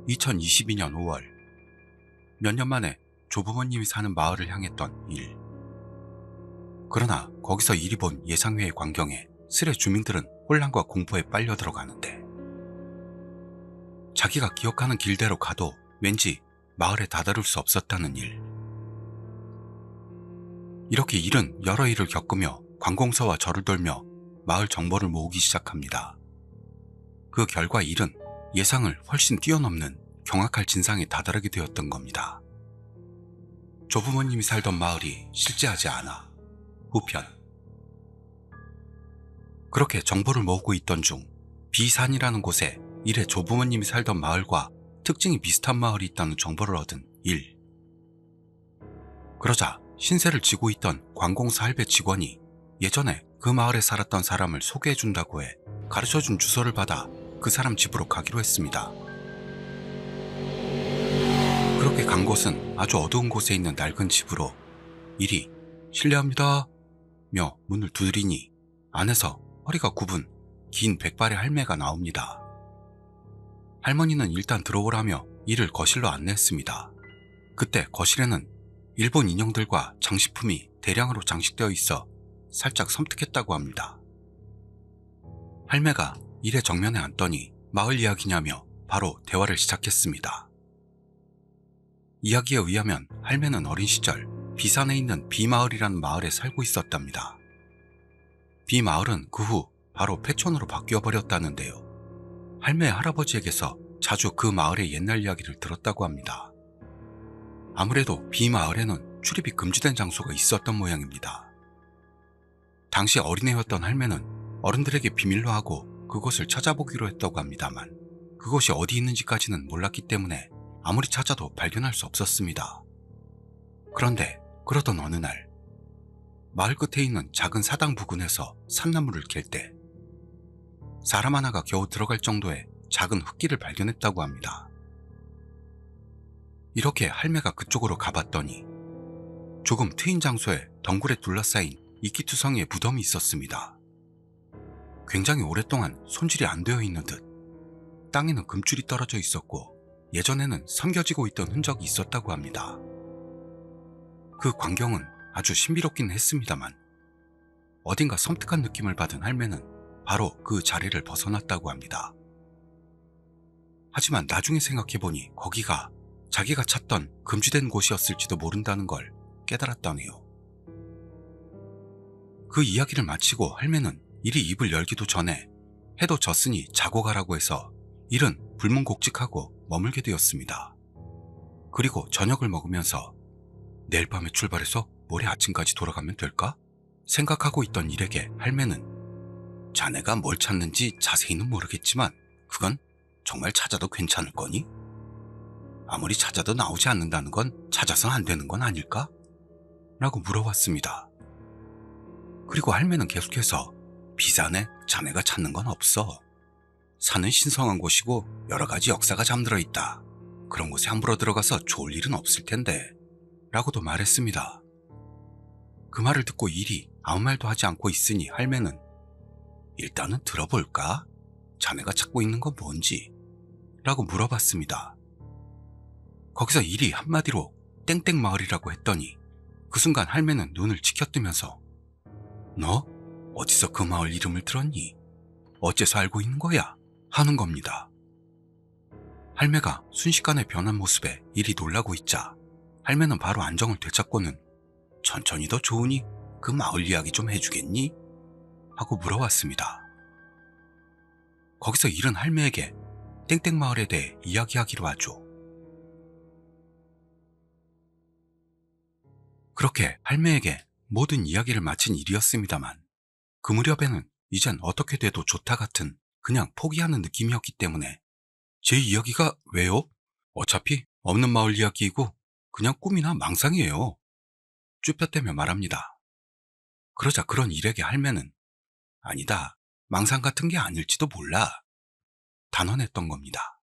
2022년 5월 몇 년 만에 조부모님이 사는 마을을 향했던 일. 그러나 거기서 일이 본 예상외의 광경에 스레 주민들은 혼란과 공포에 빨려 들어가는데 자기가 기억하는 길대로 가도 왠지 마을에 다다를 수 없었다는 일. 이렇게 일은 여러 일을 겪으며 관공서와 절을 돌며 마을 정보를 모으기 시작합니다. 그 결과 일은 예상을 훨씬 뛰어넘는 경악할 진상에 다다르게 되었던 겁니다. 조부모님이 살던 마을이 실제하지 않아. 후편. 그렇게 정보를 모으고 있던 중 비산이라는 곳에 일의 조부모님이 살던 마을과 특징이 비슷한 마을이 있다는 정보를 얻은 일. 그러자 신세를 지고 있던 관공서 할배 직원이 예전에 그 마을에 살았던 사람을 소개해준다고 해 가르쳐준 주소를 받아 그 사람 집으로 가기로 했습니다. 그렇게 간 곳은 아주 어두운 곳에 있는 낡은 집으로 일이 실례합니다 며 문을 두드리니 안에서 허리가 굽은 긴 백발의 할매가 나옵니다. 할머니는 일단 들어오라며 이를 거실로 안내했습니다. 그때 거실에는 일본 인형들과 장식품이 대량으로 장식되어 있어 살짝 섬뜩했다고 합니다. 할매가 일의 정면에 앉더니 마을 이야기냐며 바로 대화를 시작했습니다. 이야기에 의하면 할매는 어린 시절 비산에 있는 비마을이라는 마을에 살고 있었답니다. 비마을은 그 후 바로 폐촌으로 바뀌어 버렸다는데요. 할매의 할아버지에게서 자주 그 마을의 옛날 이야기를 들었다고 합니다. 아무래도 비마을에는 출입이 금지된 장소가 있었던 모양입니다. 당시 어린애였던 할매는 어른들에게 비밀로 하고 그곳을 찾아보기로 했다고 합니다만 그곳이 어디 있는지까지는 몰랐기 때문에 아무리 찾아도 발견할 수 없었습니다. 그런데 그러던 어느 날 마을 끝에 있는 작은 사당 부근에서 산나물을 캘 때 사람 하나가 겨우 들어갈 정도의 작은 흙길을 발견했다고 합니다. 이렇게 할매가 그쪽으로 가봤더니 조금 트인 장소에 덩굴에 둘러싸인 이끼투성이의 무덤이 있었습니다. 굉장히 오랫동안 손질이 안 되어 있는 듯 땅에는 금줄이 떨어져 있었고 예전에는 섬겨지고 있던 흔적이 있었다고 합니다. 그 광경은 아주 신비롭긴 했습니다만 어딘가 섬뜩한 느낌을 받은 할매는 바로 그 자리를 벗어났다고 합니다. 하지만 나중에 생각해보니 거기가 자기가 찾던 금지된 곳이었을지도 모른다는 걸 깨달았다네요. 그 이야기를 마치고 할매는 일이 입을 열기도 전에 해도 졌으니 자고 가라고 해서 일은 불문곡직하고 머물게 되었습니다. 그리고 저녁을 먹으면서 내일 밤에 출발해서 모레 아침까지 돌아가면 될까? 생각하고 있던 일에게 할매는 자네가 뭘 찾는지 자세히는 모르겠지만 그건 정말 찾아도 괜찮을 거니? 아무리 찾아도 나오지 않는다는 건 찾아서 안 되는 건 아닐까? 라고 물어봤습니다. 그리고 할매는 계속해서 비산에 자네가 찾는 건 없어. 산은 신성한 곳이고 여러 가지 역사가 잠들어 있다. 그런 곳에 함부로 들어가서 좋을 일은 없을 텐데 라고도 말했습니다. 그 말을 듣고 일이 아무 말도 하지 않고 있으니 할매는 일단은 들어볼까? 자네가 찾고 있는 건 뭔지? 라고 물어봤습니다. 거기서 일이 한마디로 땡땡마을이라고 했더니 그 순간 할매는 눈을 치켜뜨면서 너? 어디서 그 마을 이름을 들었니? 어째서 알고 있는 거야? 하는 겁니다. 할매가 순식간에 변한 모습에 일이 놀라고 있자 할매는 바로 안정을 되찾고는 천천히 더 좋으니 그 마을 이야기 좀 해주겠니? 하고 물어왔습니다. 거기서 일은 할매에게 땡땡마을에 대해 이야기하기로 하죠. 그렇게 할매에게 모든 이야기를 마친 일이었습니다만 그 무렵에는 이젠 어떻게 돼도 좋다 같은 그냥 포기하는 느낌이었기 때문에 제 이야기가 왜요? 어차피 없는 마을 이야기이고 그냥 꿈이나 망상이에요. 쭈뼛대며 말합니다. 그러자 그런 일에게 할매는 아니다. 망상 같은 게 아닐지도 몰라. 단언했던 겁니다.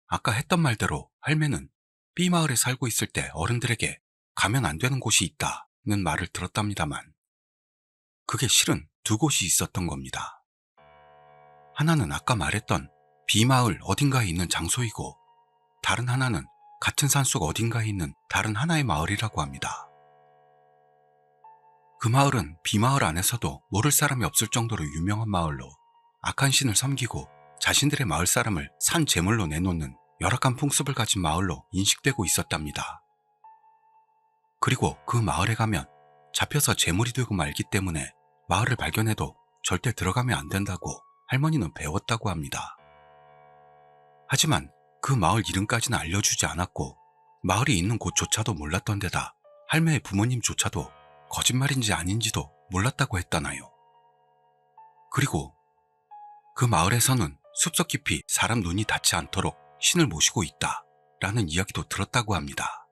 아까 했던 말대로 할매는 B마을에 살고 있을 때 어른들에게 가면 안 되는 곳이 있다는 말을 들었답니다만 그게 실은 두 곳이 있었던 겁니다. 하나는 아까 말했던 B마을 어딘가에 있는 장소이고 다른 하나는 같은 산속 어딘가에 있는 다른 하나의 마을이라고 합니다. 그 마을은 B마을 안에서도 모를 사람이 없을 정도로 유명한 마을로 악한 신을 섬기고 자신들의 마을 사람을 산 제물로 내놓는 열악한 풍습을 가진 마을로 인식되고 있었답니다. 그리고 그 마을에 가면 잡혀서 제물이 되고 말기 때문에 마을을 발견해도 절대 들어가면 안 된다고 할머니는 배웠다고 합니다. 하지만 그 마을 이름까지는 알려주지 않았고 마을이 있는 곳조차도 몰랐던 데다 할매의 부모님조차도 거짓말인지 아닌지도 몰랐다고 했다나요. 그리고 그 마을에서는 숲속 깊이 사람 눈이 닿지 않도록 신을 모시고 있다 라는 이야기도 들었다고 합니다.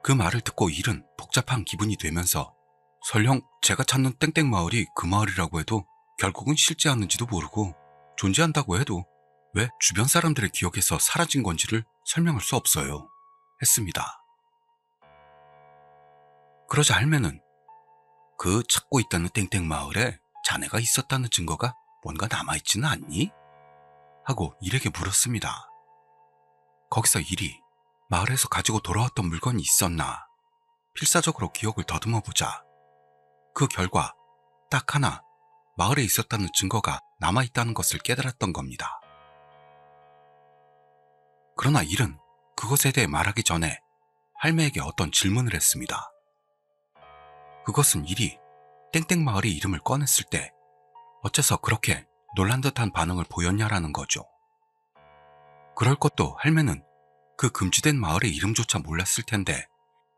그 말을 듣고 일은 복잡한 기분이 되면서 설령 제가 찾는 땡땡 마을이 그 마을이라고 해도 결국은 실제였는지도 모르고 존재한다고 해도 왜 주변 사람들의 기억에서 사라진 건지를 설명할 수 없어요 했습니다. 그러자 할매는 그 찾고 있다는 땡땡 마을에 자네가 있었다는 증거가 뭔가 남아있지는 않니? 하고 일에게 물었습니다. 거기서 일이 마을에서 가지고 돌아왔던 물건이 있었나 필사적으로 기억을 더듬어보자 그 결과 딱 하나 마을에 있었다는 증거가 남아있다는 것을 깨달았던 겁니다. 그러나 일은 그것에 대해 말하기 전에 할매에게 어떤 질문을 했습니다. 그것은 일이 땡땡 마을의 이름을 꺼냈을 때 어째서 그렇게 놀란 듯한 반응을 보였냐라는 거죠. 그럴 것도 할매는 그 금지된 마을의 이름조차 몰랐을 텐데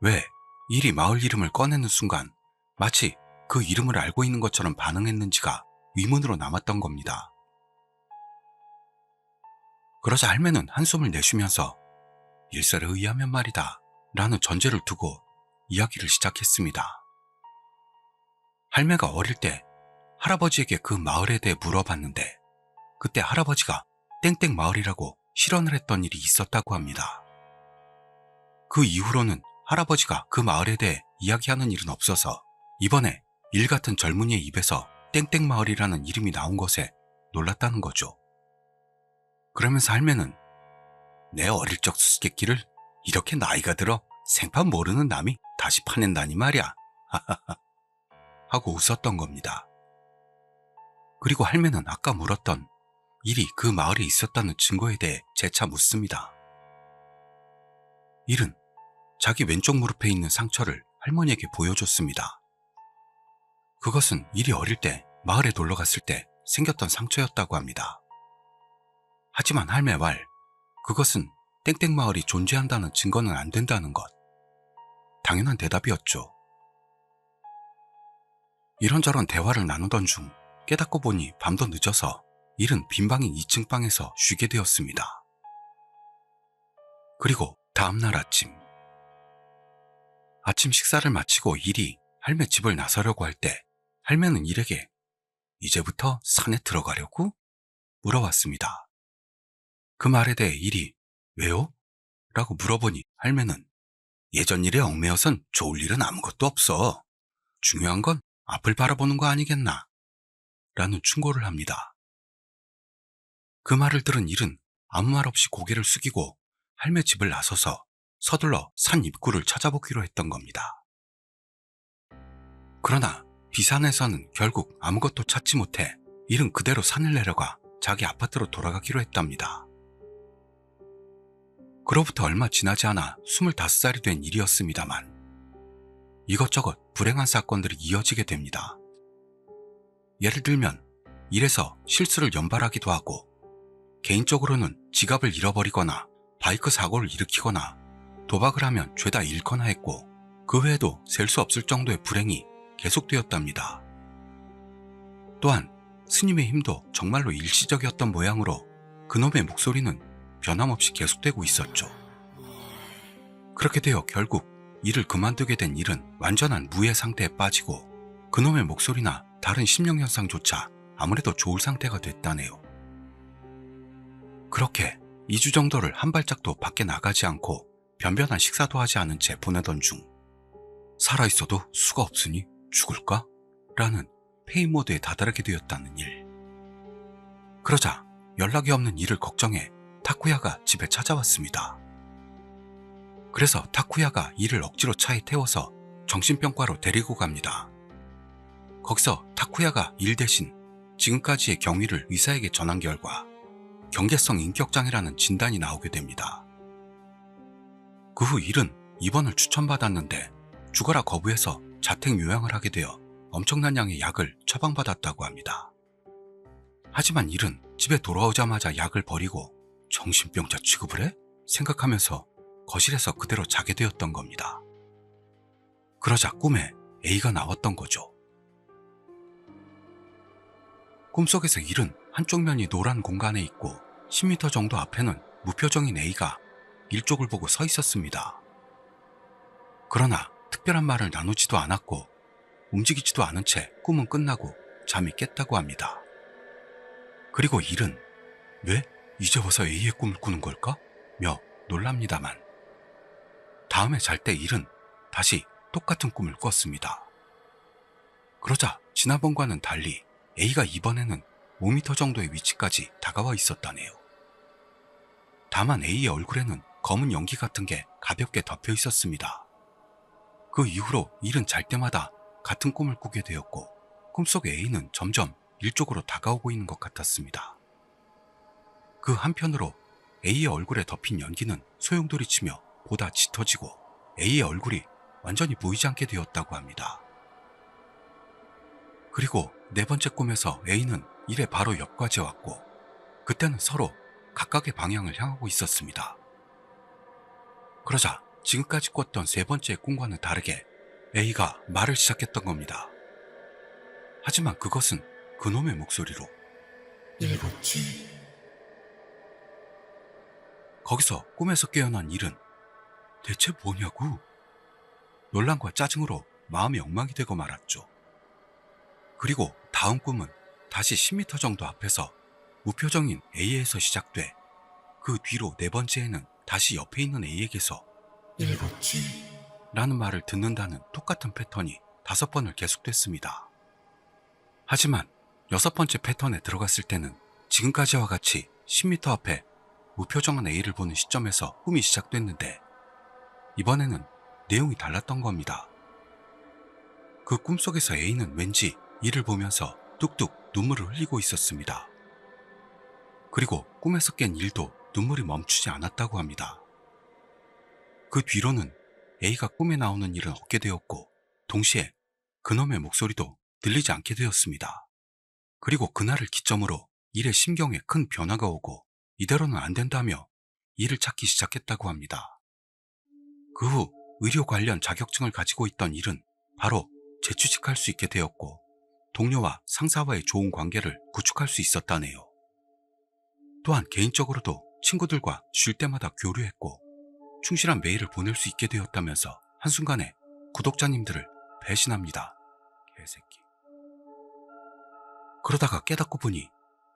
왜 일이 마을 이름을 꺼내는 순간 마치 그 이름을 알고 있는 것처럼 반응했는지가 의문으로 남았던 겁니다. 그러자 할매는 한숨을 내쉬면서 일설에 의하면 말이다 라는 전제를 두고 이야기를 시작했습니다. 할매가 어릴 때 할아버지에게 그 마을에 대해 물어봤는데 그때 할아버지가 땡땡 마을이라고 실언을 했던 일이 있었다고 합니다. 그 이후로는 할아버지가 그 마을에 대해 이야기하는 일은 없어서 이번에 일 같은 젊은이의 입에서 땡땡 마을이라는 이름이 나온 것에 놀랐다는 거죠. 그러면서 할매는 내 어릴 적 수수께끼를 이렇게 나이가 들어 생판 모르는 남이 다시 파낸다니 말이야. 하고 웃었던 겁니다. 그리고 할매는 아까 물었던 일이 그 마을에 있었다는 증거에 대해 재차 묻습니다. 일은 자기 왼쪽 무릎에 있는 상처를 할머니에게 보여줬습니다. 그것은 일이 어릴 때 마을에 놀러 갔을 때 생겼던 상처였다고 합니다. 하지만 할매 말, 그것은 땡땡 마을이 존재한다는 증거는 안 된다는 것. 당연한 대답이었죠. 이런저런 대화를 나누던 중 깨닫고 보니 밤도 늦어서 일은 빈방인 2층 방에서 쉬게 되었습니다. 그리고 다음날 아침 식사를 마치고 일이 할매 집을 나서려고 할 때 할매는 일에게 이제부터 산에 들어가려고? 물어왔습니다. 그 말에 대해 일이 왜요? 라고 물어보니 할매는 예전 일에 얽매여선 좋을 일은 아무것도 없어. 중요한 건 앞을 바라보는 거 아니겠나? 라는 충고를 합니다. 그 말을 들은 일은 아무 말 없이 고개를 숙이고 할매 집을 나서서 서둘러 산 입구를 찾아보기로 했던 겁니다. 그러나 비산에서는 결국 아무것도 찾지 못해 일은 그대로 산을 내려가 자기 아파트로 돌아가기로 했답니다. 그로부터 얼마 지나지 않아 25살이 된 일이었습니다만 이것저것 불행한 사건들이 이어지게 됩니다. 예를 들면 일에서 실수를 연발하기도 하고 개인적으로는 지갑을 잃어버리거나 바이크 사고를 일으키거나 도박을 하면 죄다 잃거나 했고 그 외에도 셀 수 없을 정도의 불행이 계속되었답니다. 또한 스님의 힘도 정말로 일시적이었던 모양으로 그놈의 목소리는 변함없이 계속되고 있었죠. 그렇게 되어 결국 일을 그만두게 된 일은 완전한 무해 상태에 빠지고 그놈의 목소리나 다른 심령 현상조차 아무래도 좋을 상태가 됐다네요. 그렇게 2주 정도를 한 발짝도 밖에 나가지 않고 변변한 식사도 하지 않은 채 보내던 중 살아있어도 수가 없으니 죽을까? 라는 페인 모드에 다다르게 되었다는 일. 그러자 연락이 없는 일을 걱정해 타쿠야가 집에 찾아왔습니다. 그래서 타쿠야가 일을 억지로 차에 태워서 정신병과로 데리고 갑니다. 거기서 타쿠야가 일 대신 지금까지의 경위를 의사에게 전한 결과 경계성 인격장애라는 진단이 나오게 됩니다. 그 후 일은 입원을 추천받았는데 죽어라 거부해서 자택 요양을 하게 되어 엄청난 양의 약을 처방받았다고 합니다. 하지만 일은 집에 돌아오자마자 약을 버리고 정신병자 취급을 해? 생각하면서 거실에서 그대로 자게 되었던 겁니다. 그러자 꿈에 A가 나왔던 거죠. 꿈속에서 일은 한쪽 면이 노란 공간에 있고 10m 정도 앞에는 무표정인 A가 일쪽을 보고 서 있었습니다. 그러나 특별한 말을 나누지도 않았고 움직이지도 않은 채 꿈은 끝나고 잠이 깼다고 합니다. 그리고 일은 왜 이제 와서 A의 꿈을 꾸는 걸까? 며 놀랍니다만 다음에 잘 때 일은 다시 똑같은 꿈을 꿨습니다. 그러자 지난번과는 달리 A가 이번에는 5m 정도의 위치까지 다가와 있었다네요. 다만 A의 얼굴에는 검은 연기 같은 게 가볍게 덮여 있었습니다. 그 이후로 일은 잘 때마다 같은 꿈을 꾸게 되었고 꿈속 A는 점점 일 쪽으로 다가오고 있는 것 같았습니다. 그 한편으로 A의 얼굴에 덮인 연기는 소용돌이치며 보다 짙어지고 A의 얼굴이 완전히 보이지 않게 되었다고 합니다. 그리고 네 번째 꿈에서 A는 일의 바로 옆까지 왔고 그때는 서로 각각의 방향을 향하고 있었습니다. 그러자 지금까지 꿨던 세 번째 꿈과는 다르게 A가 말을 시작했던 겁니다. 하지만 그것은 그놈의 목소리로 일곱지. 거기서 꿈에서 깨어난 일은 대체 뭐냐고 논란과 짜증으로 마음이 엉망이 되고 말았죠. 그리고 다음 꿈은 다시 10m 정도 앞에서 무표정인 A에서 시작돼 그 뒤로 네 번째에는 다시 옆에 있는 A에게서 일곱지. 라는 말을 듣는다는 똑같은 패턴이 5번을 계속됐습니다. 하지만 6번째 패턴에 들어갔을 때는 지금까지와 같이 10m 앞에 무표정한 A를 보는 시점에서 꿈이 시작됐는데 이번에는 내용이 달랐던 겁니다. 그 꿈속에서 A는 왠지 이를 보면서 뚝뚝 눈물을 흘리고 있었습니다. 그리고 꿈에서 깬 일도 눈물이 멈추지 않았다고 합니다. 그 뒤로는 A가 꿈에 나오는 일은 없게 되었고 동시에 그놈의 목소리도 들리지 않게 되었습니다. 그리고 그날을 기점으로 일의 심경에 큰 변화가 오고 이대로는 안 된다며 일을 찾기 시작했다고 합니다. 그 후 의료 관련 자격증을 가지고 있던 일은 바로 재취직할 수 있게 되었고 동료와 상사와의 좋은 관계를 구축할 수 있었다네요. 또한 개인적으로도 친구들과 쉴 때마다 교류했고 충실한 메일을 보낼 수 있게 되었다면서 한순간에 구독자님들을 배신합니다. 개새끼. 그러다가 깨닫고 보니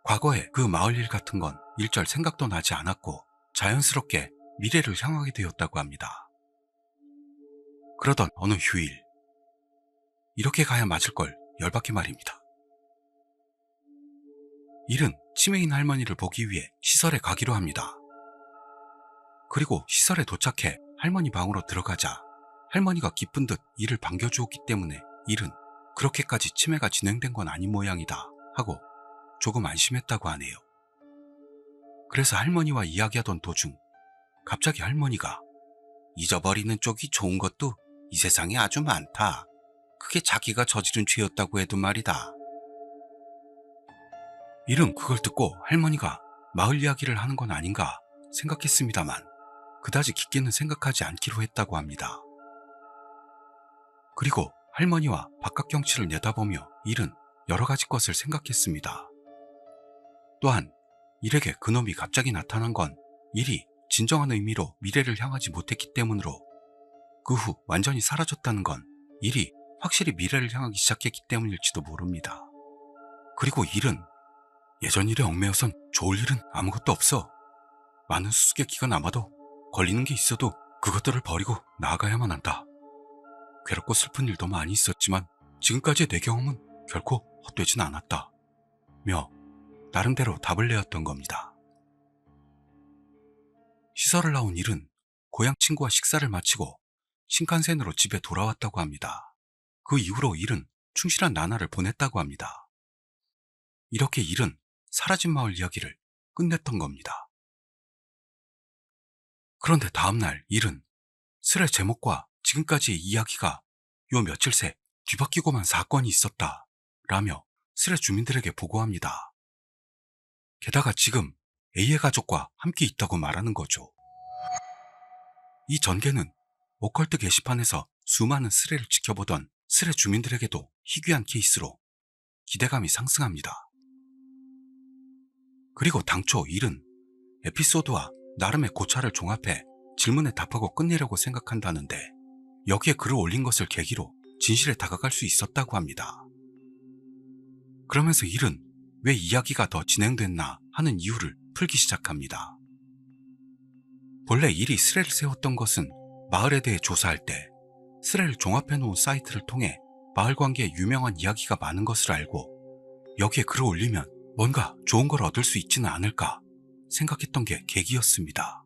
과거에 그 마을 일 같은 건 일절 생각도 나지 않았고 자연스럽게 미래를 향하게 되었다고 합니다. 그러던 어느 휴일, 이렇게 가야 맞을 걸 열받게 말입니다. 일은 치매인 할머니를 보기 위해 시설에 가기로 합니다. 그리고 시설에 도착해 할머니 방으로 들어가자 할머니가 기쁜 듯 이를 반겨주었기 때문에 일은 그렇게까지 치매가 진행된 건 아닌 모양이다 하고 조금 안심했다고 하네요. 그래서 할머니와 이야기하던 도중 갑자기 할머니가 잊어버리는 쪽이 좋은 것도 이 세상에 아주 많다. 그게 자기가 저지른 죄였다고 해도 말이다. 일은 그걸 듣고 할머니가 마을 이야기를 하는 건 아닌가 생각했습니다만 그다지 깊게는 생각하지 않기로 했다고 합니다. 그리고 할머니와 바깥 경치를 내다보며 일은 여러 가지 것을 생각했습니다. 또한 일에게 그놈이 갑자기 나타난 건 일이 진정한 의미로 미래를 향하지 못했기 때문으로 그 후 완전히 사라졌다는 건 일이 확실히 미래를 향하기 시작했기 때문일지도 모릅니다. 그리고 일은 예전 일에 얽매여선 좋을 일은 아무것도 없어. 많은 수수께끼가 남아도 걸리는 게 있어도 그것들을 버리고 나아가야만 한다. 괴롭고 슬픈 일도 많이 있었지만 지금까지의 내 경험은 결코 헛되진 않았다. 며 나름대로 답을 내었던 겁니다. 시설을 나온 일은 고향 친구와 식사를 마치고 신칸센으로 집에 돌아왔다고 합니다. 그 이후로 일은 충실한 나날을 보냈다고 합니다. 이렇게 일은 사라진 마을 이야기를 끝냈던 겁니다. 그런데 다음날 일은 슬의 제목과 지금까지의 이야기가 요 며칠 새 뒤바뀌고만 사건이 있었다 라며 슬의 주민들에게 보고합니다. 게다가 지금 A의 가족과 함께 있다고 말하는 거죠. 이 전개는 오컬트 게시판에서 수많은 스레를 지켜보던 스레 주민들에게도 희귀한 케이스로 기대감이 상승합니다. 그리고 당초 일은 에피소드와 나름의 고찰을 종합해 질문에 답하고 끝내려고 생각한다는데 여기에 글을 올린 것을 계기로 진실에 다가갈 수 있었다고 합니다. 그러면서 일은 왜 이야기가 더 진행됐나 하는 이유를 풀기 시작합니다. 본래 일이 스레를 세웠던 것은 마을에 대해 조사할 때 스레를 종합해 놓은 사이트를 통해 마을 관계에 유명한 이야기가 많은 것을 알고 여기에 글을 올리면 뭔가 좋은 걸 얻을 수 있지는 않을까 생각했던 게 계기였습니다.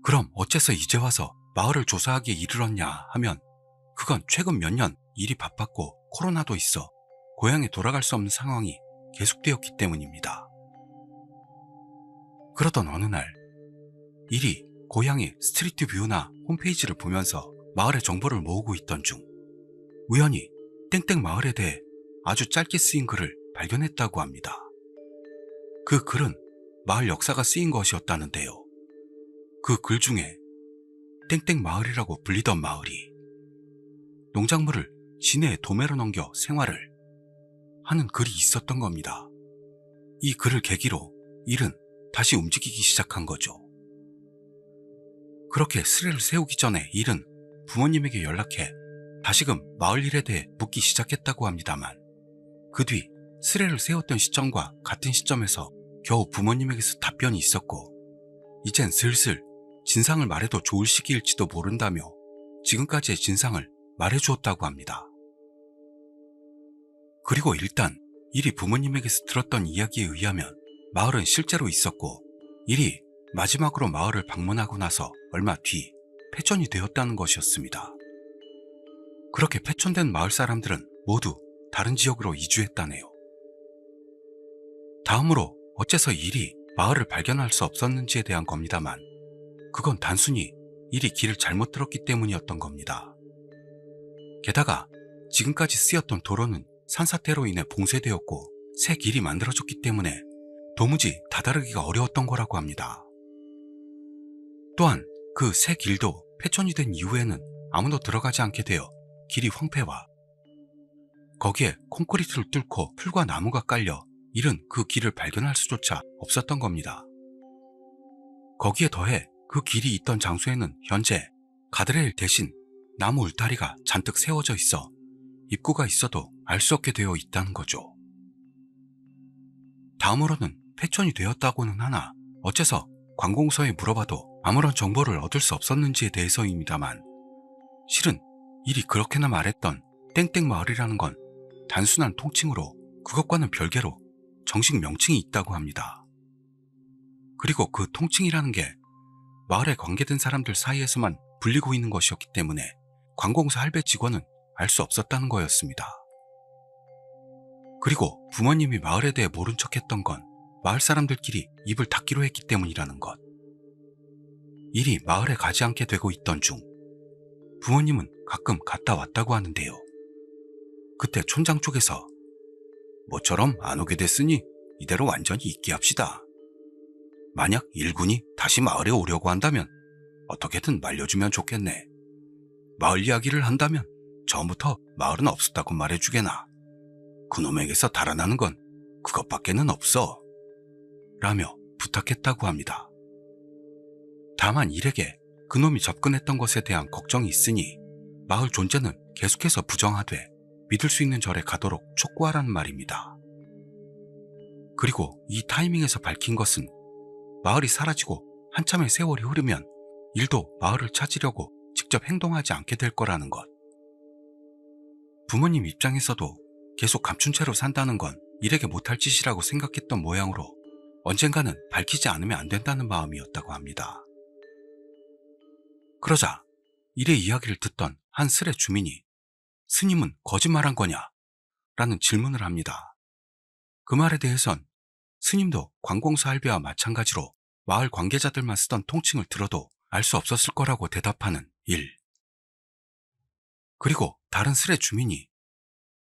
그럼 어째서 이제 와서 마을을 조사하기에 이르렀냐 하면 그건 최근 몇 년 일이 바빴고 코로나도 있어 고향에 돌아갈 수 없는 상황이 계속되었기 때문입니다. 그러던 어느 날 일이 고향의 스트리트 뷰나 홈페이지를 보면서 마을의 정보를 모으고 있던 중 우연히 땡땡 마을에 대해 아주 짧게 쓰인 글을 발견했다고 합니다. 그 글은 마을 역사가 쓰인 것이었다는데요. 그 글 중에 땡땡 마을이라고 불리던 마을이 농작물을 시내에 도매로 넘겨 생활을 하는 글이 있었던 겁니다. 이 글을 계기로 일은 다시 움직이기 시작한 거죠. 그렇게 스레를 세우기 전에 일은 부모님에게 연락해 다시금 마을 일에 대해 묻기 시작했다고 합니다만 그 뒤 스레를 세웠던 시점과 같은 시점에서 겨우 부모님에게서 답변이 있었고 이젠 슬슬 진상을 말해도 좋을 시기일지도 모른다며 지금까지의 진상을 말해주었다고 합니다. 그리고 일단 일이 부모님에게서 들었던 이야기에 의하면 마을은 실제로 있었고 일이 마지막으로 마을을 방문하고 나서 얼마 뒤 폐촌이 되었다는 것이었습니다. 그렇게 폐촌된 마을 사람들은 모두 다른 지역으로 이주했다네요. 다음으로 어째서 일이 마을을 발견할 수 없었는지에 대한 겁니다만 그건 단순히 일이 길을 잘못 들었기 때문이었던 겁니다. 게다가 지금까지 쓰였던 도로는 산사태로 인해 봉쇄되었고 새 길이 만들어졌기 때문에 도무지 다다르기가 어려웠던 거라고 합니다. 또한 그 새 길도 폐촌이 된 이후에는 아무도 들어가지 않게 되어 길이 황폐화 거기에 콘크리트를 뚫고 풀과 나무가 깔려 일은 그 길을 발견할 수조차 없었던 겁니다. 거기에 더해 그 길이 있던 장소에는 현재 가드레일 대신 나무 울타리가 잔뜩 세워져 있어 입구가 있어도 알 수 없게 되어 있다는 거죠. 다음으로는 폐촌이 되었다고는 하나 어째서 관공서에 물어봐도 아무런 정보를 얻을 수 없었는지에 대해서입니다만 실은 일이 그렇게나 말했던 땡땡 마을이라는 건 단순한 통칭으로 그것과는 별개로 정식 명칭이 있다고 합니다. 그리고 그 통칭이라는 게 마을에 관계된 사람들 사이에서만 불리고 있는 것이었기 때문에 관공서 할배 직원은 알 수 없었다는 거였습니다. 그리고 부모님이 마을에 대해 모른 척했던 건 마을 사람들끼리 입을 닫기로 했기 때문이라는 것. 일이 마을에 가지 않게 되고 있던 중 부모님은 가끔 갔다 왔다고 하는데요. 그때 촌장 쪽에서 모처럼 안 오게 됐으니 이대로 완전히 잊게 합시다. 만약 일군이 다시 마을에 오려고 한다면 어떻게든 말려주면 좋겠네. 마을 이야기를 한다면 처음부터 마을은 없었다고 말해주게나. 그놈에게서 달아나는 건 그것밖에는 없어. 라며 부탁했다고 합니다. 다만 일에게 그놈이 접근했던 것에 대한 걱정이 있으니 마을 존재는 계속해서 부정하되 믿을 수 있는 절에 가도록 촉구하라는 말입니다. 그리고 이 타이밍에서 밝힌 것은 마을이 사라지고 한참의 세월이 흐르면 일도 마을을 찾으려고 직접 행동하지 않게 될 거라는 것. 부모님 입장에서도 계속 감춘 채로 산다는 건 일에게 못할 짓이라고 생각했던 모양으로 언젠가는 밝히지 않으면 안 된다는 마음이었다고 합니다. 그러자 일의 이야기를 듣던 한 스레 주민이 스님은 거짓말한 거냐? 라는 질문을 합니다. 그 말에 대해선 스님도 관공서 할배와 마찬가지로 마을 관계자들만 쓰던 통칭을 들어도 알 수 없었을 거라고 대답하는 일. 그리고 다른 스레 주민이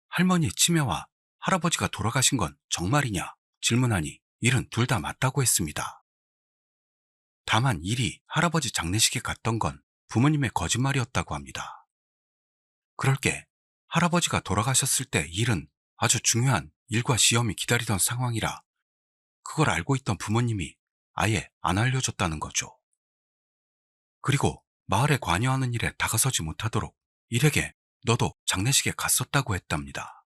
할머니의 치매와 할아버지가 돌아가신 건 정말이냐? 질문하니 일은 둘 다 맞다고 했습니다. 다만 일이 할아버지 장례식에 갔던 건 부모님의 거짓말이었다고 합니다. 그럴 게 할아버지가 돌아가셨을 때 일은 아주 중요한 일과 시험이 기다리던 상황이라 그걸 알고 있던 부모님이 아예 안 알려줬다는 거죠. 그리고 마을에 관여하는 일에 다가서지 못하도록 일에게 너도 장례식에 갔었다고 했답니다.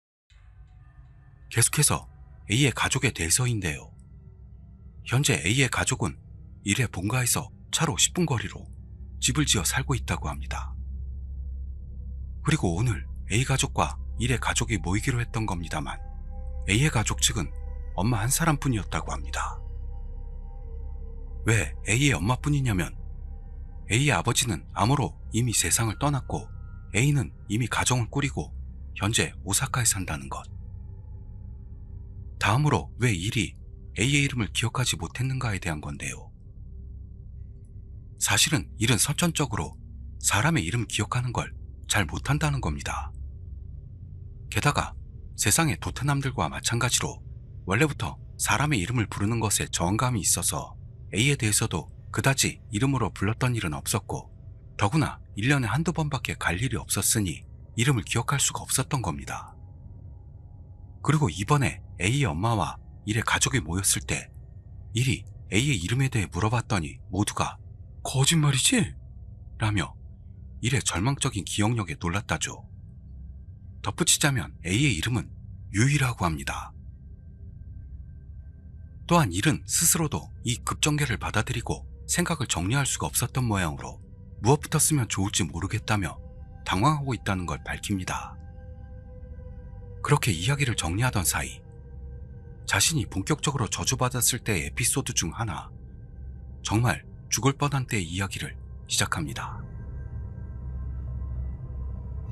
계속해서 A의 가족에 대해서인데요. 현재 A의 가족은 일의 본가에서 차로 10분 거리로 집을 지어 살고 있다고 합니다. 그리고 오늘 A 가족과 일의 가족이 모이기로 했던 겁니다만 A의 가족 측은 엄마 한 사람뿐이었다고 합니다. 왜 A의 엄마뿐이냐면 A의 아버지는 암으로 이미 세상을 떠났고 A는 이미 가정을 꾸리고 현재 오사카에 산다는 것. 다음으로 왜 일이 A의 이름을 기억하지 못했는가에 대한 건데요. 사실은 일은 선천적으로 사람의 이름 기억하는 걸 잘 못한다는 겁니다. 게다가 세상의 도태남들과 마찬가지로 원래부터 사람의 이름을 부르는 것에 저항감이 있어서 A에 대해서도 그다지 이름으로 불렀던 일은 없었고 더구나 1년에 한두 번밖에 갈 일이 없었으니 이름을 기억할 수가 없었던 겁니다. 그리고 이번에 A의 엄마와 일의 가족이 모였을 때 일이 A의 이름에 대해 물어봤더니 모두가 거짓말이지? 라며 일의 절망적인 기억력에 놀랐다죠. 덧붙이자면 A의 이름은 유이라고 합니다. 또한 일은 스스로도 이 급전개를 받아들이고 생각을 정리할 수가 없었던 모양으로 무엇부터 쓰면 좋을지 모르겠다며 당황하고 있다는 걸 밝힙니다. 그렇게 이야기를 정리하던 사이 자신이 본격적으로 저주받았을 때의 에피소드 중 하나, 정말 죽을 뻔한 때의 이야기를 시작합니다.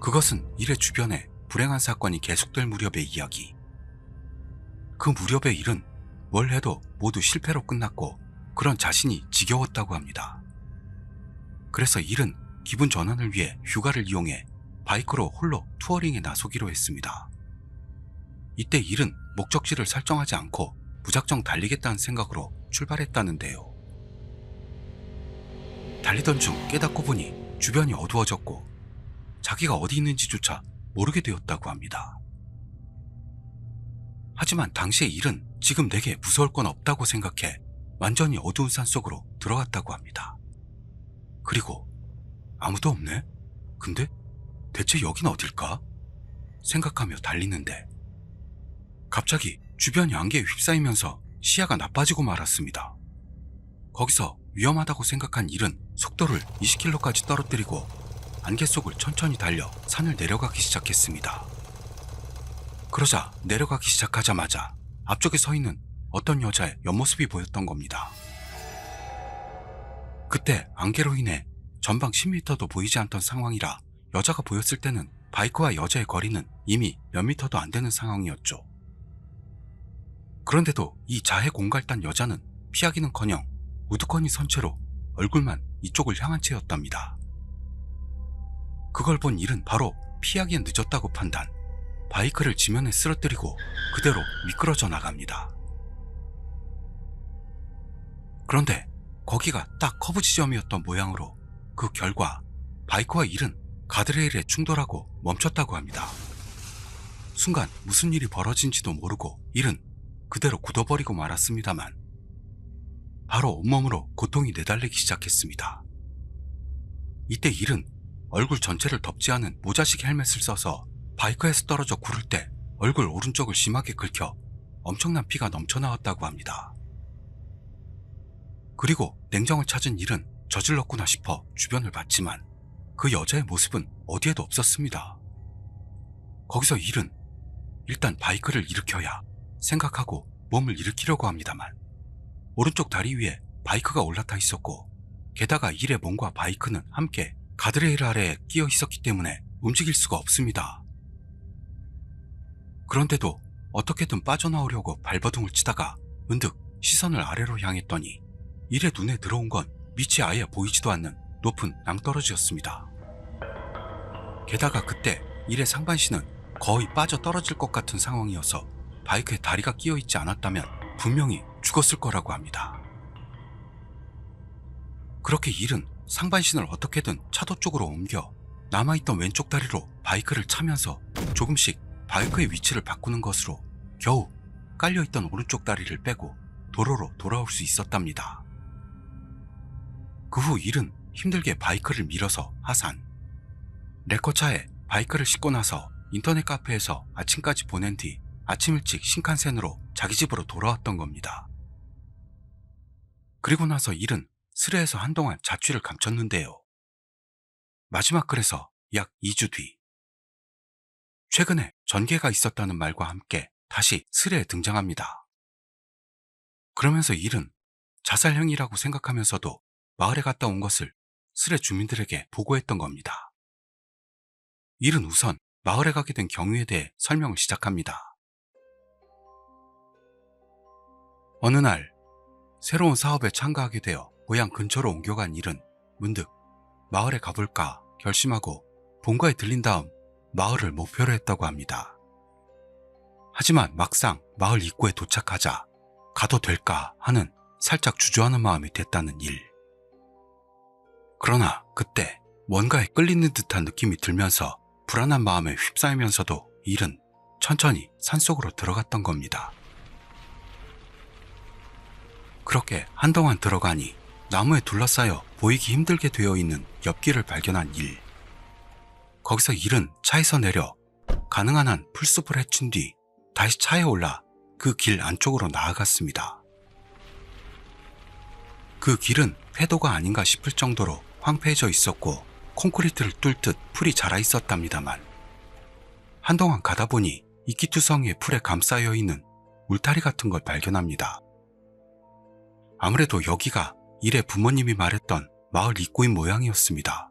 그것은 일의 주변에 불행한 사건이 계속될 무렵의 이야기. 그 무렵의 일은 뭘 해도 모두 실패로 끝났고 그런 자신이 지겨웠다고 합니다. 그래서 일은 기분 전환을 위해 휴가를 이용해 바이크로 홀로 투어링에 나서기로 했습니다. 이때 일은 목적지를 설정하지 않고 무작정 달리겠다는 생각으로 출발했다는데요. 달리던 중 깨닫고 보니 주변이 어두워졌고 자기가 어디 있는지조차 모르게 되었다고 합니다. 하지만 당시의 일은 지금 내게 무서울 건 없다고 생각해 완전히 어두운 산속으로 들어갔다고 합니다. 그리고 아무도 없네? 근데 대체 여긴 어딜까? 생각하며 달리는데 갑자기 주변이 안개에 휩싸이면서 시야가 나빠지고 말았습니다. 거기서 위험하다고 생각한 일은 속도를 20km까지 떨어뜨리고 안개 속을 천천히 달려 산을 내려가기 시작했습니다. 그러자 내려가기 시작하자마자 앞쪽에 서 있는 어떤 여자의 옆모습이 보였던 겁니다. 그때 안개로 인해 전방 10m도 보이지 않던 상황이라 여자가 보였을 때는 바이크와 여자의 거리는 이미 몇 미터도 안 되는 상황이었죠. 그런데도 이 자해 공갈단 여자는 피하기는커녕 우두커니 선 채로 얼굴만 이쪽을 향한 채였답니다. 그걸 본 일은 바로 피하기엔 늦었다고 판단, 바이크를 지면에 쓰러뜨리고 그대로 미끄러져 나갑니다. 그런데 거기가 딱 커브 지점이었던 모양으로 그 결과 바이크와 일은 가드레일에 충돌하고 멈췄다고 합니다. 순간 무슨 일이 벌어진지도 모르고 일은 그대로 굳어버리고 말았습니다만 바로 온몸으로 고통이 내달리기 시작했습니다. 이때 일은 얼굴 전체를 덮지 않은 모자식 헬멧을 써서 바이크에서 떨어져 구를 때 얼굴 오른쪽을 심하게 긁혀 엄청난 피가 넘쳐나왔다고 합니다. 그리고 냉정을 찾은 일은 저질렀구나 싶어 주변을 봤지만 그 여자의 모습은 어디에도 없었습니다. 거기서 일은 일단 바이크를 일으켜야 생각하고 몸을 일으키려고 합니다만 오른쪽 다리 위에 바이크가 올라타 있었고 게다가 일의 몸과 바이크는 함께 가드레일 아래에 끼어 있었기 때문에 움직일 수가 없습니다. 그런데도 어떻게든 빠져나오려고 발버둥을 치다가 은득 시선을 아래로 향했더니 일의 눈에 들어온 건 밑이 아예 보이지도 않는 높은 낭떠러지였습니다. 게다가 그때 일의 상반신은 거의 빠져 떨어질 것 같은 상황이어서 바이크에 다리가 끼어 있지 않았다면 분명히 죽었을 거라고 합니다. 그렇게 일은 상반신을 어떻게든 차도 쪽으로 옮겨 남아있던 왼쪽 다리로 바이크를 차면서 조금씩 바이크의 위치를 바꾸는 것으로 겨우 깔려있던 오른쪽 다리를 빼고 도로로 돌아올 수 있었답니다. 그 후 일은 힘들게 바이크를 밀어서 하산, 레커차에 바이크를 싣고 나서 인터넷 카페에서 아침까지 보낸 뒤 아침 일찍 신칸센으로 자기 집으로 돌아왔던 겁니다. 그리고 나서 일은 스레에서 한동안 자취를 감췄는데요. 마지막 글에서 약 2주 뒤, 최근에 전개가 있었다는 말과 함께 다시 스레에 등장합니다. 그러면서 일은 자살행위라고 생각하면서도 마을에 갔다 온 것을 스레 주민들에게 보고했던 겁니다. 일은 우선 마을에 가게 된 경위에 대해 설명을 시작합니다. 어느 날 새로운 사업에 참가하게 되어 고향 근처로 옮겨간 일은 문득 마을에 가볼까 결심하고 본가에 들린 다음 마을을 목표로 했다고 합니다. 하지만 막상 마을 입구에 도착하자 가도 될까 하는 살짝 주저하는 마음이 됐다는 일. 그러나 그때 뭔가에 끌리는 듯한 느낌이 들면서 불안한 마음에 휩싸이면서도 일은 천천히 산속으로 들어갔던 겁니다. 그렇게 한동안 들어가니 나무에 둘러싸여 보이기 힘들게 되어 있는 옆길을 발견한 일. 거기서 일은 차에서 내려 가능한 한 풀숲을 헤친 뒤 다시 차에 올라 그 길 안쪽으로 나아갔습니다. 그 길은 폐도가 아닌가 싶을 정도로 황폐해져 있었고 콘크리트를 뚫듯 풀이 자라 있었답니다만 한동안 가다 보니 이끼투성이의 풀에 감싸여 있는 울타리 같은 걸 발견합니다. 아무래도 여기가 일의 부모님이 말했던 마을 입구인 모양이었습니다.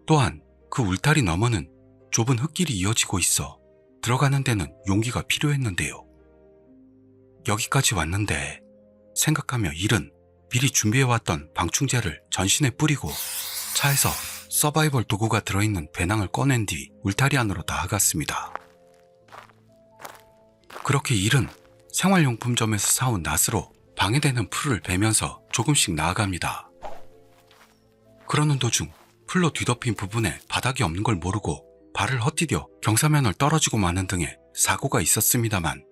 또한 그 울타리 너머는 좁은 흙길이 이어지고 있어 들어가는 데는 용기가 필요했는데요. 여기까지 왔는데 생각하며 일은 미리 준비해왔던 방충제를 전신에 뿌리고 차에서 서바이벌 도구가 들어있는 배낭을 꺼낸 뒤 울타리 안으로 나아갔습니다. 그렇게 일은 생활용품점에서 사온 낫으로 방해되는 풀을 베면서 조금씩 나아갑니다. 그러는 도중 풀로 뒤덮인 부분에 바닥이 없는 걸 모르고 발을 헛디뎌 경사면을 떨어지고 마는 등의 사고가 있었습니다만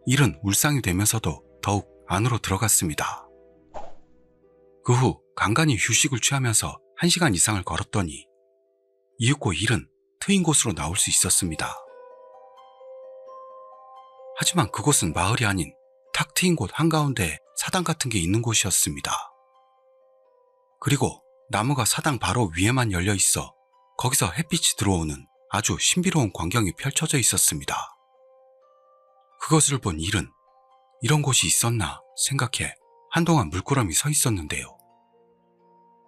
일은 울상이 되면서도 더욱 안으로 들어갔습니다. 그 후 간간히 휴식을 취하면서 1시간 이상을 걸었더니 이윽고 일은 트인 곳으로 나올 수 있었습니다. 하지만 그곳은 마을이 아닌 탁 트인 곳 한가운데 사당 같은 게 있는 곳이었습니다. 그리고 나무가 사당 바로 위에만 열려 있어 거기서 햇빛이 들어오는 아주 신비로운 광경이 펼쳐져 있었습니다. 그것을 본 일은 이런 곳이 있었나 생각해 한동안 물끄러미 서 있었는데요.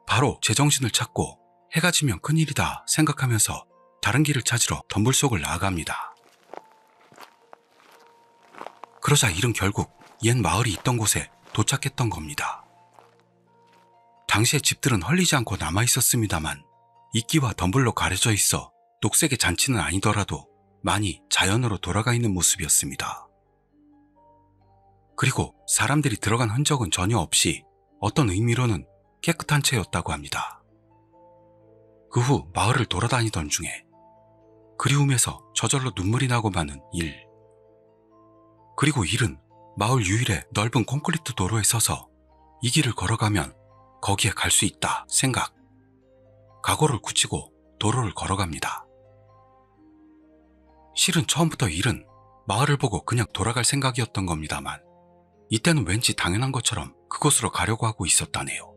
바로 제정신을 찾고 해가 지면 큰일이다 생각하면서 다른 길을 찾으러 덤불 속을 나아갑니다. 그러자 일은 결국 옛 마을이 있던 곳에 도착했던 겁니다. 당시의 집들은 헐리지 않고 남아있었습니다만 이끼와 덤불로 가려져 있어 녹색의 잔치는 아니더라도 많이 자연으로 돌아가 있는 모습이었습니다. 그리고 사람들이 들어간 흔적은 전혀 없이 어떤 의미로는 깨끗한 채였다고 합니다. 그 후 마을을 돌아다니던 중에 그리움에서 저절로 눈물이 나고 마는 일. 그리고 일은 마을 유일의 넓은 콘크리트 도로에 서서 이 길을 걸어가면 거기에 갈 수 있다 생각. 각오를 굳히고 도로를 걸어갑니다. 실은 처음부터 일은 마을을 보고 그냥 돌아갈 생각이었던 겁니다만 이때는 왠지 당연한 것처럼 그곳으로 가려고 하고 있었다네요.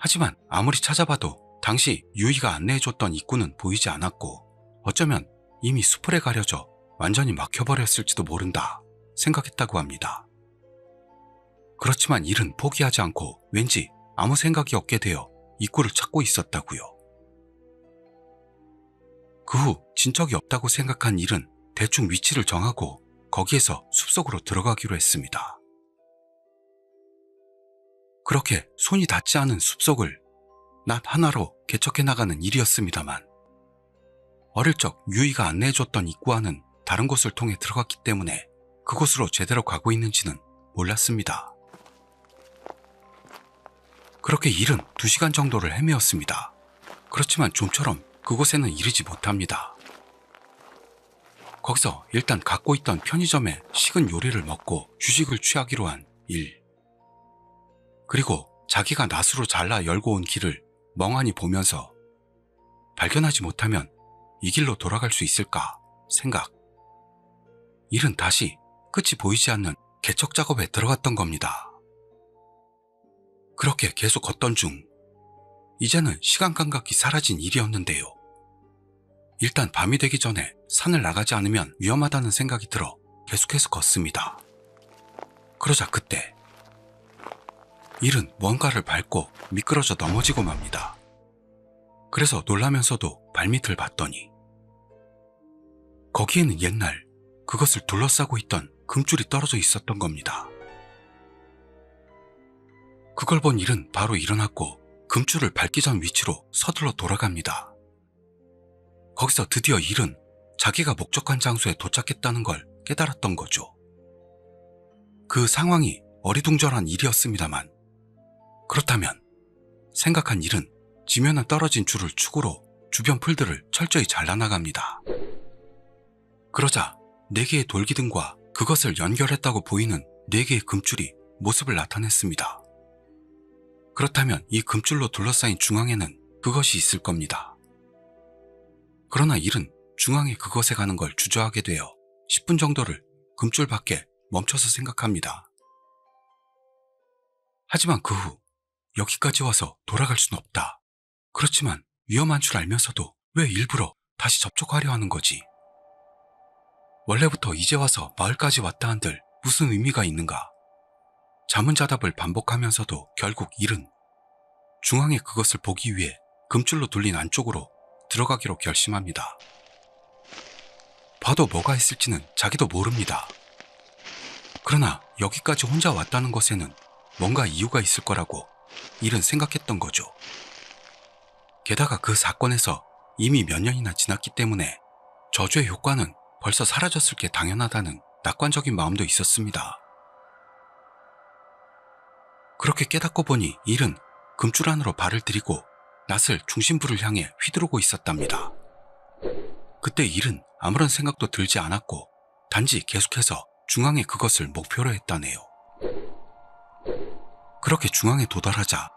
하지만 아무리 찾아봐도 당시 유이가 안내해줬던 입구는 보이지 않았고 어쩌면 이미 수풀에 가려져 완전히 막혀버렸을지도 모른다 생각했다고 합니다. 그렇지만 일은 포기하지 않고 왠지 아무 생각이 없게 되어 입구를 찾고 있었다고요. 그 후 진적이 없다고 생각한 일은 대충 위치를 정하고 거기에서 숲속으로 들어가기로 했습니다. 그렇게 손이 닿지 않은 숲속을 낫 하나로 개척해 나가는 일이었습니다만 어릴 적 유이가 안내해줬던 입구와는 다른 곳을 통해 들어갔기 때문에 그곳으로 제대로 가고 있는지는 몰랐습니다. 그렇게 일은 2시간 정도를 헤매었습니다. 그렇지만 좀처럼 그곳에는 이르지 못합니다. 거기서 일단 갖고 있던 편의점에 식은 요리를 먹고 휴식을 취하기로 한 일. 그리고 자기가 낫으로 잘라 열고 온 길을 멍하니 보면서 발견하지 못하면 이 길로 돌아갈 수 있을까 생각. 일은 다시 끝이 보이지 않는 개척 작업에 들어갔던 겁니다. 그렇게 계속 걷던 중 이제는 시간 감각이 사라진 일이었는데요. 일단 밤이 되기 전에 산을 나가지 않으면 위험하다는 생각이 들어 계속해서 걷습니다. 그러자 그때 일은 뭔가를 밟고 미끄러져 넘어지고 맙니다. 그래서 놀라면서도 발밑을 봤더니 거기에는 옛날 그것을 둘러싸고 있던 금줄이 떨어져 있었던 겁니다. 그걸 본 일은 바로 일어났고 금줄을 밟기 전 위치로 서둘러 돌아갑니다. 거기서 드디어 일은 자기가 목적한 장소에 도착했다는 걸 깨달았던 거죠. 그 상황이 어리둥절한 일이었습니다만 그렇다면 생각한 일은 지면에 떨어진 줄을 축으로 주변 풀들을 철저히 잘라나갑니다. 그러자 4개의 돌기둥과 그것을 연결했다고 보이는 4개의 금줄이 모습을 나타냈습니다. 그렇다면 이 금줄로 둘러싸인 중앙에는 그것이 있을 겁니다. 그러나 일은 중앙에 그것에 가는 걸 주저하게 되어 10분 정도를 금줄 밖에 멈춰서 생각합니다. 하지만 그 후 여기까지 와서 돌아갈 순 없다. 그렇지만 위험한 줄 알면서도 왜 일부러 다시 접촉하려 하는 거지? 원래부터 이제 와서 마을까지 왔다 한들 무슨 의미가 있는가? 자문자답을 반복하면서도 결국 일은 중앙에 그것을 보기 위해 금줄로 둘린 안쪽으로 들어가기로 결심합니다. 봐도 뭐가 있을지는 자기도 모릅니다. 그러나 여기까지 혼자 왔다는 것에는 뭔가 이유가 있을 거라고 일은 생각했던 거죠. 게다가 그 사건에서 이미 몇 년이나 지났기 때문에 저주의 효과는 벌써 사라졌을 게 당연하다는 낙관적인 마음도 있었습니다. 그렇게 깨닫고 보니 일은 금줄 안으로 발을 들이고 낫을 중심부를 향해 휘두르고 있었답니다. 그때 일은 아무런 생각도 들지 않았고 단지 계속해서 중앙에 그것을 목표로 했다네요. 그렇게 중앙에 도달하자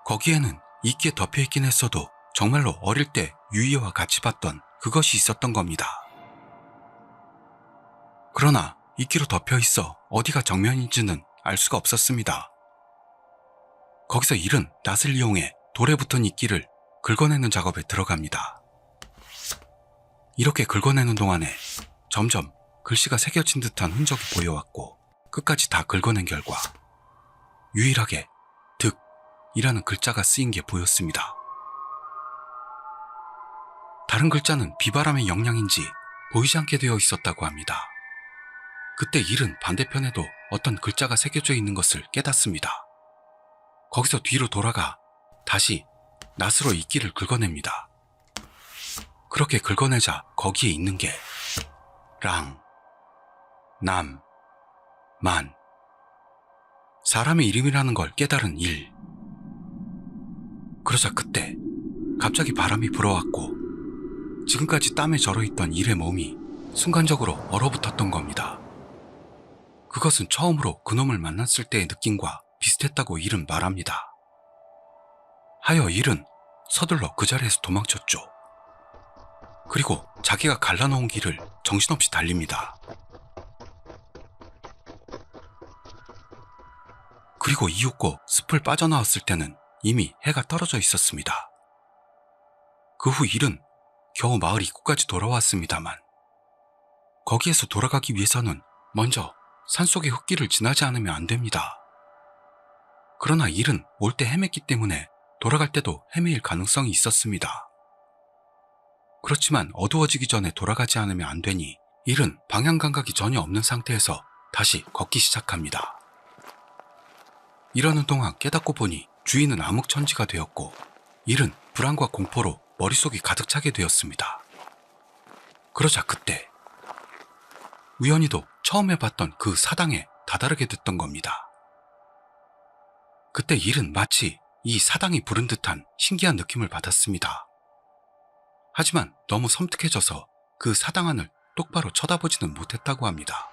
거기에는 이끼에 덮여있긴 했어도 정말로 어릴 때 유이와 같이 봤던 그것이 있었던 겁니다. 그러나 이끼로 덮여있어 어디가 정면인지는 알 수가 없었습니다. 거기서 일은 낫을 이용해 돌에 붙은 이끼를 긁어내는 작업에 들어갑니다. 이렇게 긁어내는 동안에 점점 글씨가 새겨진 듯한 흔적이 보여왔고 끝까지 다 긁어낸 결과 유일하게 득이라는 글자가 쓰인 게 보였습니다. 다른 글자는 비바람의 영향인지 보이지 않게 되어 있었다고 합니다. 그때 일은 반대편에도 어떤 글자가 새겨져 있는 것을 깨닫습니다. 거기서 뒤로 돌아가 다시 낫으로 이끼를 긁어냅니다. 그렇게 긁어내자 거기에 있는 게 랑, 남, 만, 사람의 이름이라는 걸 깨달은 일. 그러자 그때 갑자기 바람이 불어왔고 지금까지 땀에 절어있던 일의 몸이 순간적으로 얼어붙었던 겁니다. 그것은 처음으로 그놈을 만났을 때의 느낌과 비슷했다고 일은 말합니다. 하여 일은 서둘러 그 자리에서 도망쳤죠. 그리고 자기가 갈라놓은 길을 정신없이 달립니다. 그리고 이윽고 숲을 빠져나왔을 때는 이미 해가 떨어져 있었습니다. 그 후 일은 겨우 마을 입구까지 돌아왔습니다만 거기에서 돌아가기 위해서는 먼저 산속의 흙길을 지나지 않으면 안 됩니다. 그러나 일은 올 때 헤맸기 때문에 돌아갈 때도 헤매일 가능성이 있었습니다. 그렇지만 어두워지기 전에 돌아가지 않으면 안 되니 일은 방향 감각이 전혀 없는 상태에서 다시 걷기 시작합니다. 이러는 동안 깨닫고 보니 주위는 암흑천지가 되었고 일은 불안과 공포로 머릿속이 가득 차게 되었습니다. 그러자 그때 우연히도 처음에 봤던 그 사당에 다다르게 됐던 겁니다. 그때 일은 마치 이 사당이 부른 듯한 신기한 느낌을 받았습니다. 하지만 너무 섬뜩해져서 그 사당 안을 똑바로 쳐다보지는 못했다고 합니다.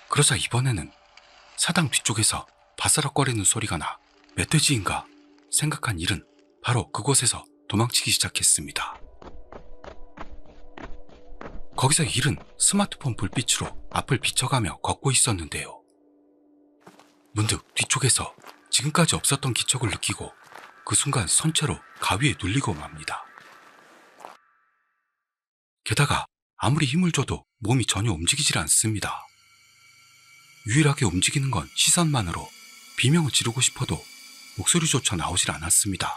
그러자 이번에는 사당 뒤쪽에서 바스락거리는 소리가 나 멧돼지인가 생각한 일은 바로 그곳에서 도망치기 시작했습니다. 거기서 일은 스마트폰 불빛으로 앞을 비춰가며 걷고 있었는데요. 문득 뒤쪽에서 지금까지 없었던 기척을 느끼고 그 순간 선체로 가위에 눌리고 맙니다. 게다가 아무리 힘을 줘도 몸이 전혀 움직이질 않습니다. 유일하게 움직이는 건 시선만으로 비명을 지르고 싶어도 목소리조차 나오질 않았습니다.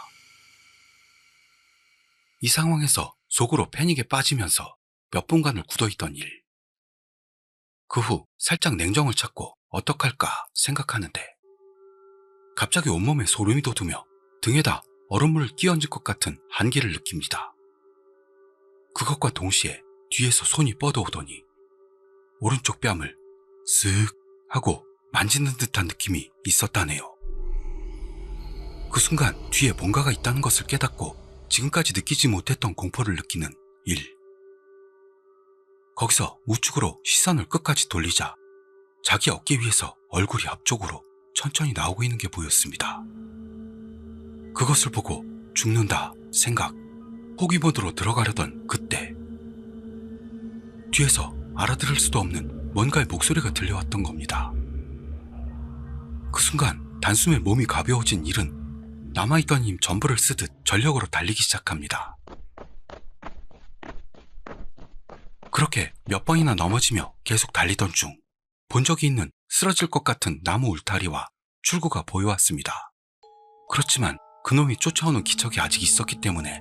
이 상황에서 속으로 패닉에 빠지면서 몇 분간을 굳어있던 일. 그 후 살짝 냉정을 찾고 어떡할까 생각하는데 갑자기 온몸에 소름이 돋으며 등에다 얼음물을 끼얹을 것 같은 한기를 느낍니다. 그것과 동시에 뒤에서 손이 뻗어오더니 오른쪽 뺨을 쓱 하고 만지는 듯한 느낌이 있었다네요. 그 순간 뒤에 뭔가가 있다는 것을 깨닫고 지금까지 느끼지 못했던 공포를 느끼는 일. 거기서 우측으로 시선을 끝까지 돌리자 자기 어깨 위에서 얼굴이 앞쪽으로 천천히 나오고 있는 게 보였습니다. 그것을 보고 죽는다 생각, 호기모드로 들어가려던 그때 뒤에서 알아들을 수도 없는 뭔가의 목소리가 들려왔던 겁니다. 그 순간 단숨에 몸이 가벼워진 일은 남아있던 힘 전부를 쓰듯 전력으로 달리기 시작합니다. 그렇게 몇 번이나 넘어지며 계속 달리던 중 본 적이 있는 쓰러질 것 같은 나무 울타리와 출구가 보여왔습니다. 그렇지만 그놈이 쫓아오는 기척이 아직 있었기 때문에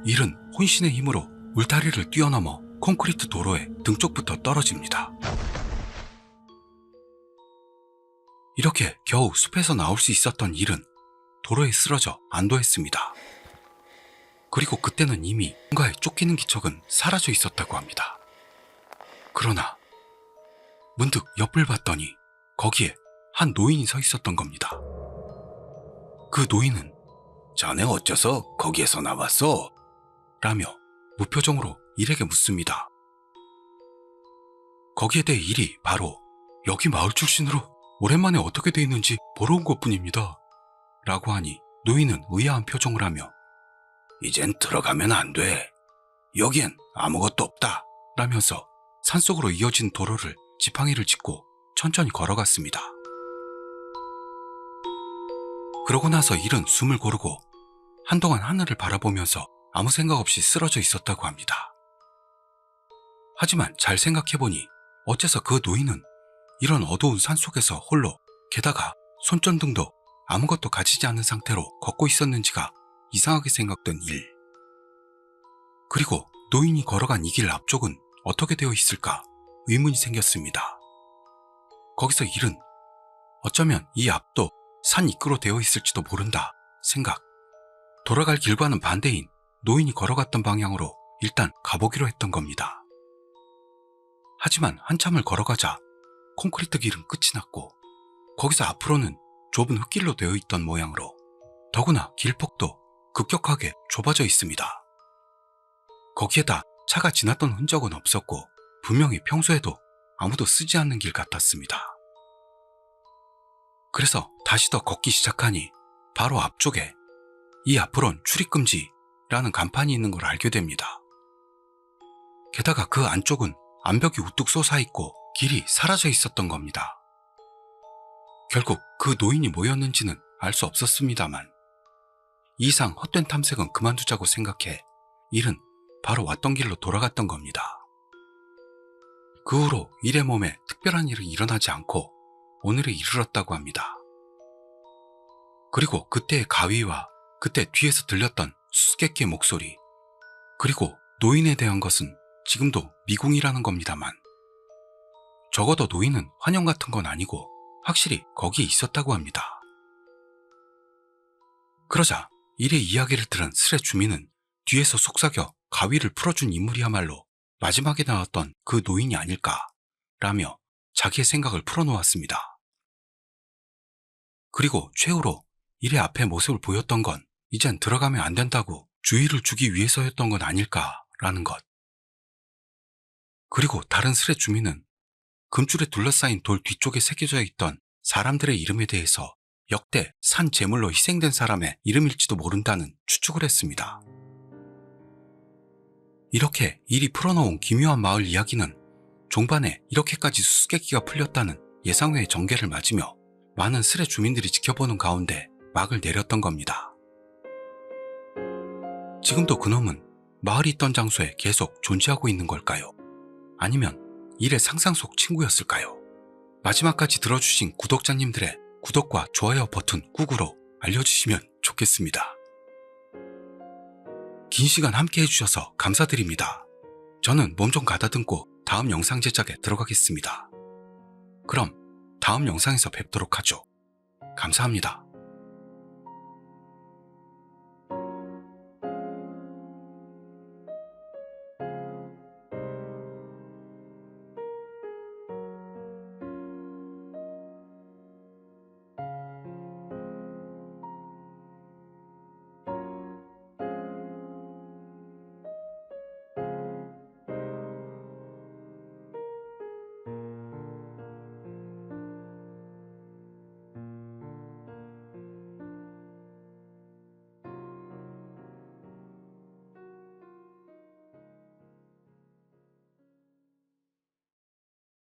일은 혼신의 힘으로 울타리를 뛰어넘어 콘크리트 도로에 등 쪽부터 떨어집니다. 이렇게 겨우 숲에서 나올 수 있었던 일은 도로에 쓰러져 안도했습니다. 그리고 그때는 이미 뭔가에 쫓기는 기척은 사라져 있었다고 합니다. 그러나 문득 옆을 봤더니 거기에 한 노인이 서 있었던 겁니다. 그 노인은 자네 어째서 거기에서 나왔어? 라며 무표정으로 일에게 묻습니다. 거기에 대해 일이 바로 여기 마을 출신으로 오랜만에 어떻게 돼 있는지 보러 온 것뿐입니다. 라고 하니 노인은 의아한 표정을 하며 이젠 들어가면 안 돼. 여기엔 아무것도 없다. 라면서 산속으로 이어진 도로를 지팡이를 짚고 천천히 걸어갔습니다. 그러고 나서 일은 숨을 고르고 한동안 하늘을 바라보면서 아무 생각 없이 쓰러져 있었다고 합니다. 하지만 잘 생각해보니 어째서 그 노인은 이런 어두운 산속에서 홀로 게다가 손전등도 아무것도 가지지 않은 상태로 걷고 있었는지가 이상하게 생각된 일. 그리고 노인이 걸어간 이 길 앞쪽은 어떻게 되어 있을까 의문이 생겼습니다. 거기서 일은 어쩌면 이 앞도 산 입구로 되어 있을지도 모른다 생각. 돌아갈 길과는 반대인 노인이 걸어갔던 방향으로 일단 가보기로 했던 겁니다. 하지만 한참을 걸어가자 콘크리트 길은 끝이 났고 거기서 앞으로는 좁은 흙길로 되어 있던 모양으로 더구나 길폭도 급격하게 좁아져 있습니다. 거기에다 차가 지났던 흔적은 없었고 분명히 평소에도 아무도 쓰지 않는 길 같았습니다. 그래서 다시 더 걷기 시작하니 바로 앞쪽에 이 앞으론 출입금지라는 간판이 있는 걸 알게 됩니다. 게다가 그 안쪽은 암벽이 우뚝 솟아있고 길이 사라져 있었던 겁니다. 결국 그 노인이 뭐였는지는 알 수 없었습니다만 이 이상 헛된 탐색은 그만두자고 생각해 일은 바로 왔던 길로 돌아갔던 겁니다. 그 후로 일의 몸에 특별한 일이 일어나지 않고 오늘에 이르렀다고 합니다. 그리고 그때의 가위와 그때 뒤에서 들렸던 수수께끼의 목소리 그리고 노인에 대한 것은 지금도 미궁이라는 겁니다만 적어도 노인은 환영 같은 건 아니고 확실히 거기에 있었다고 합니다. 그러자 일의 이야기를 들은 스레 주민은 뒤에서 속삭여 가위를 풀어준 인물이야말로 마지막에 나왔던 그 노인이 아닐까라며 자기의 생각을 풀어놓았습니다. 그리고 최후로 일의 앞에 모습을 보였던 건 이젠 들어가면 안 된다고 주의를 주기 위해서였던 건 아닐까라는 것. 그리고 다른 스레 주민은 금줄에 둘러싸인 돌 뒤쪽에 새겨져 있던 사람들의 이름에 대해서 역대 산 제물로 희생된 사람의 이름일지도 모른다는 추측을 했습니다. 이렇게 일이 풀어놓은 기묘한 마을 이야기는 종반에 이렇게까지 수수께끼가 풀렸다는 예상외의 전개를 맞으며 많은 스레 주민들이 지켜보는 가운데 막을 내렸던 겁니다. 지금도 그놈은 마을이 있던 장소에 계속 존재하고 있는 걸까요? 아니면 일의 상상 속 친구였을까요? 마지막까지 들어주신 구독자님들의 구독과 좋아요 버튼 꾹으로 알려주시면 좋겠습니다. 긴 시간 함께 해주셔서 감사드립니다. 저는 몸 좀 가다듬고 다음 영상 제작에 들어가겠습니다. 그럼 다음 영상에서 뵙도록 하죠. 감사합니다.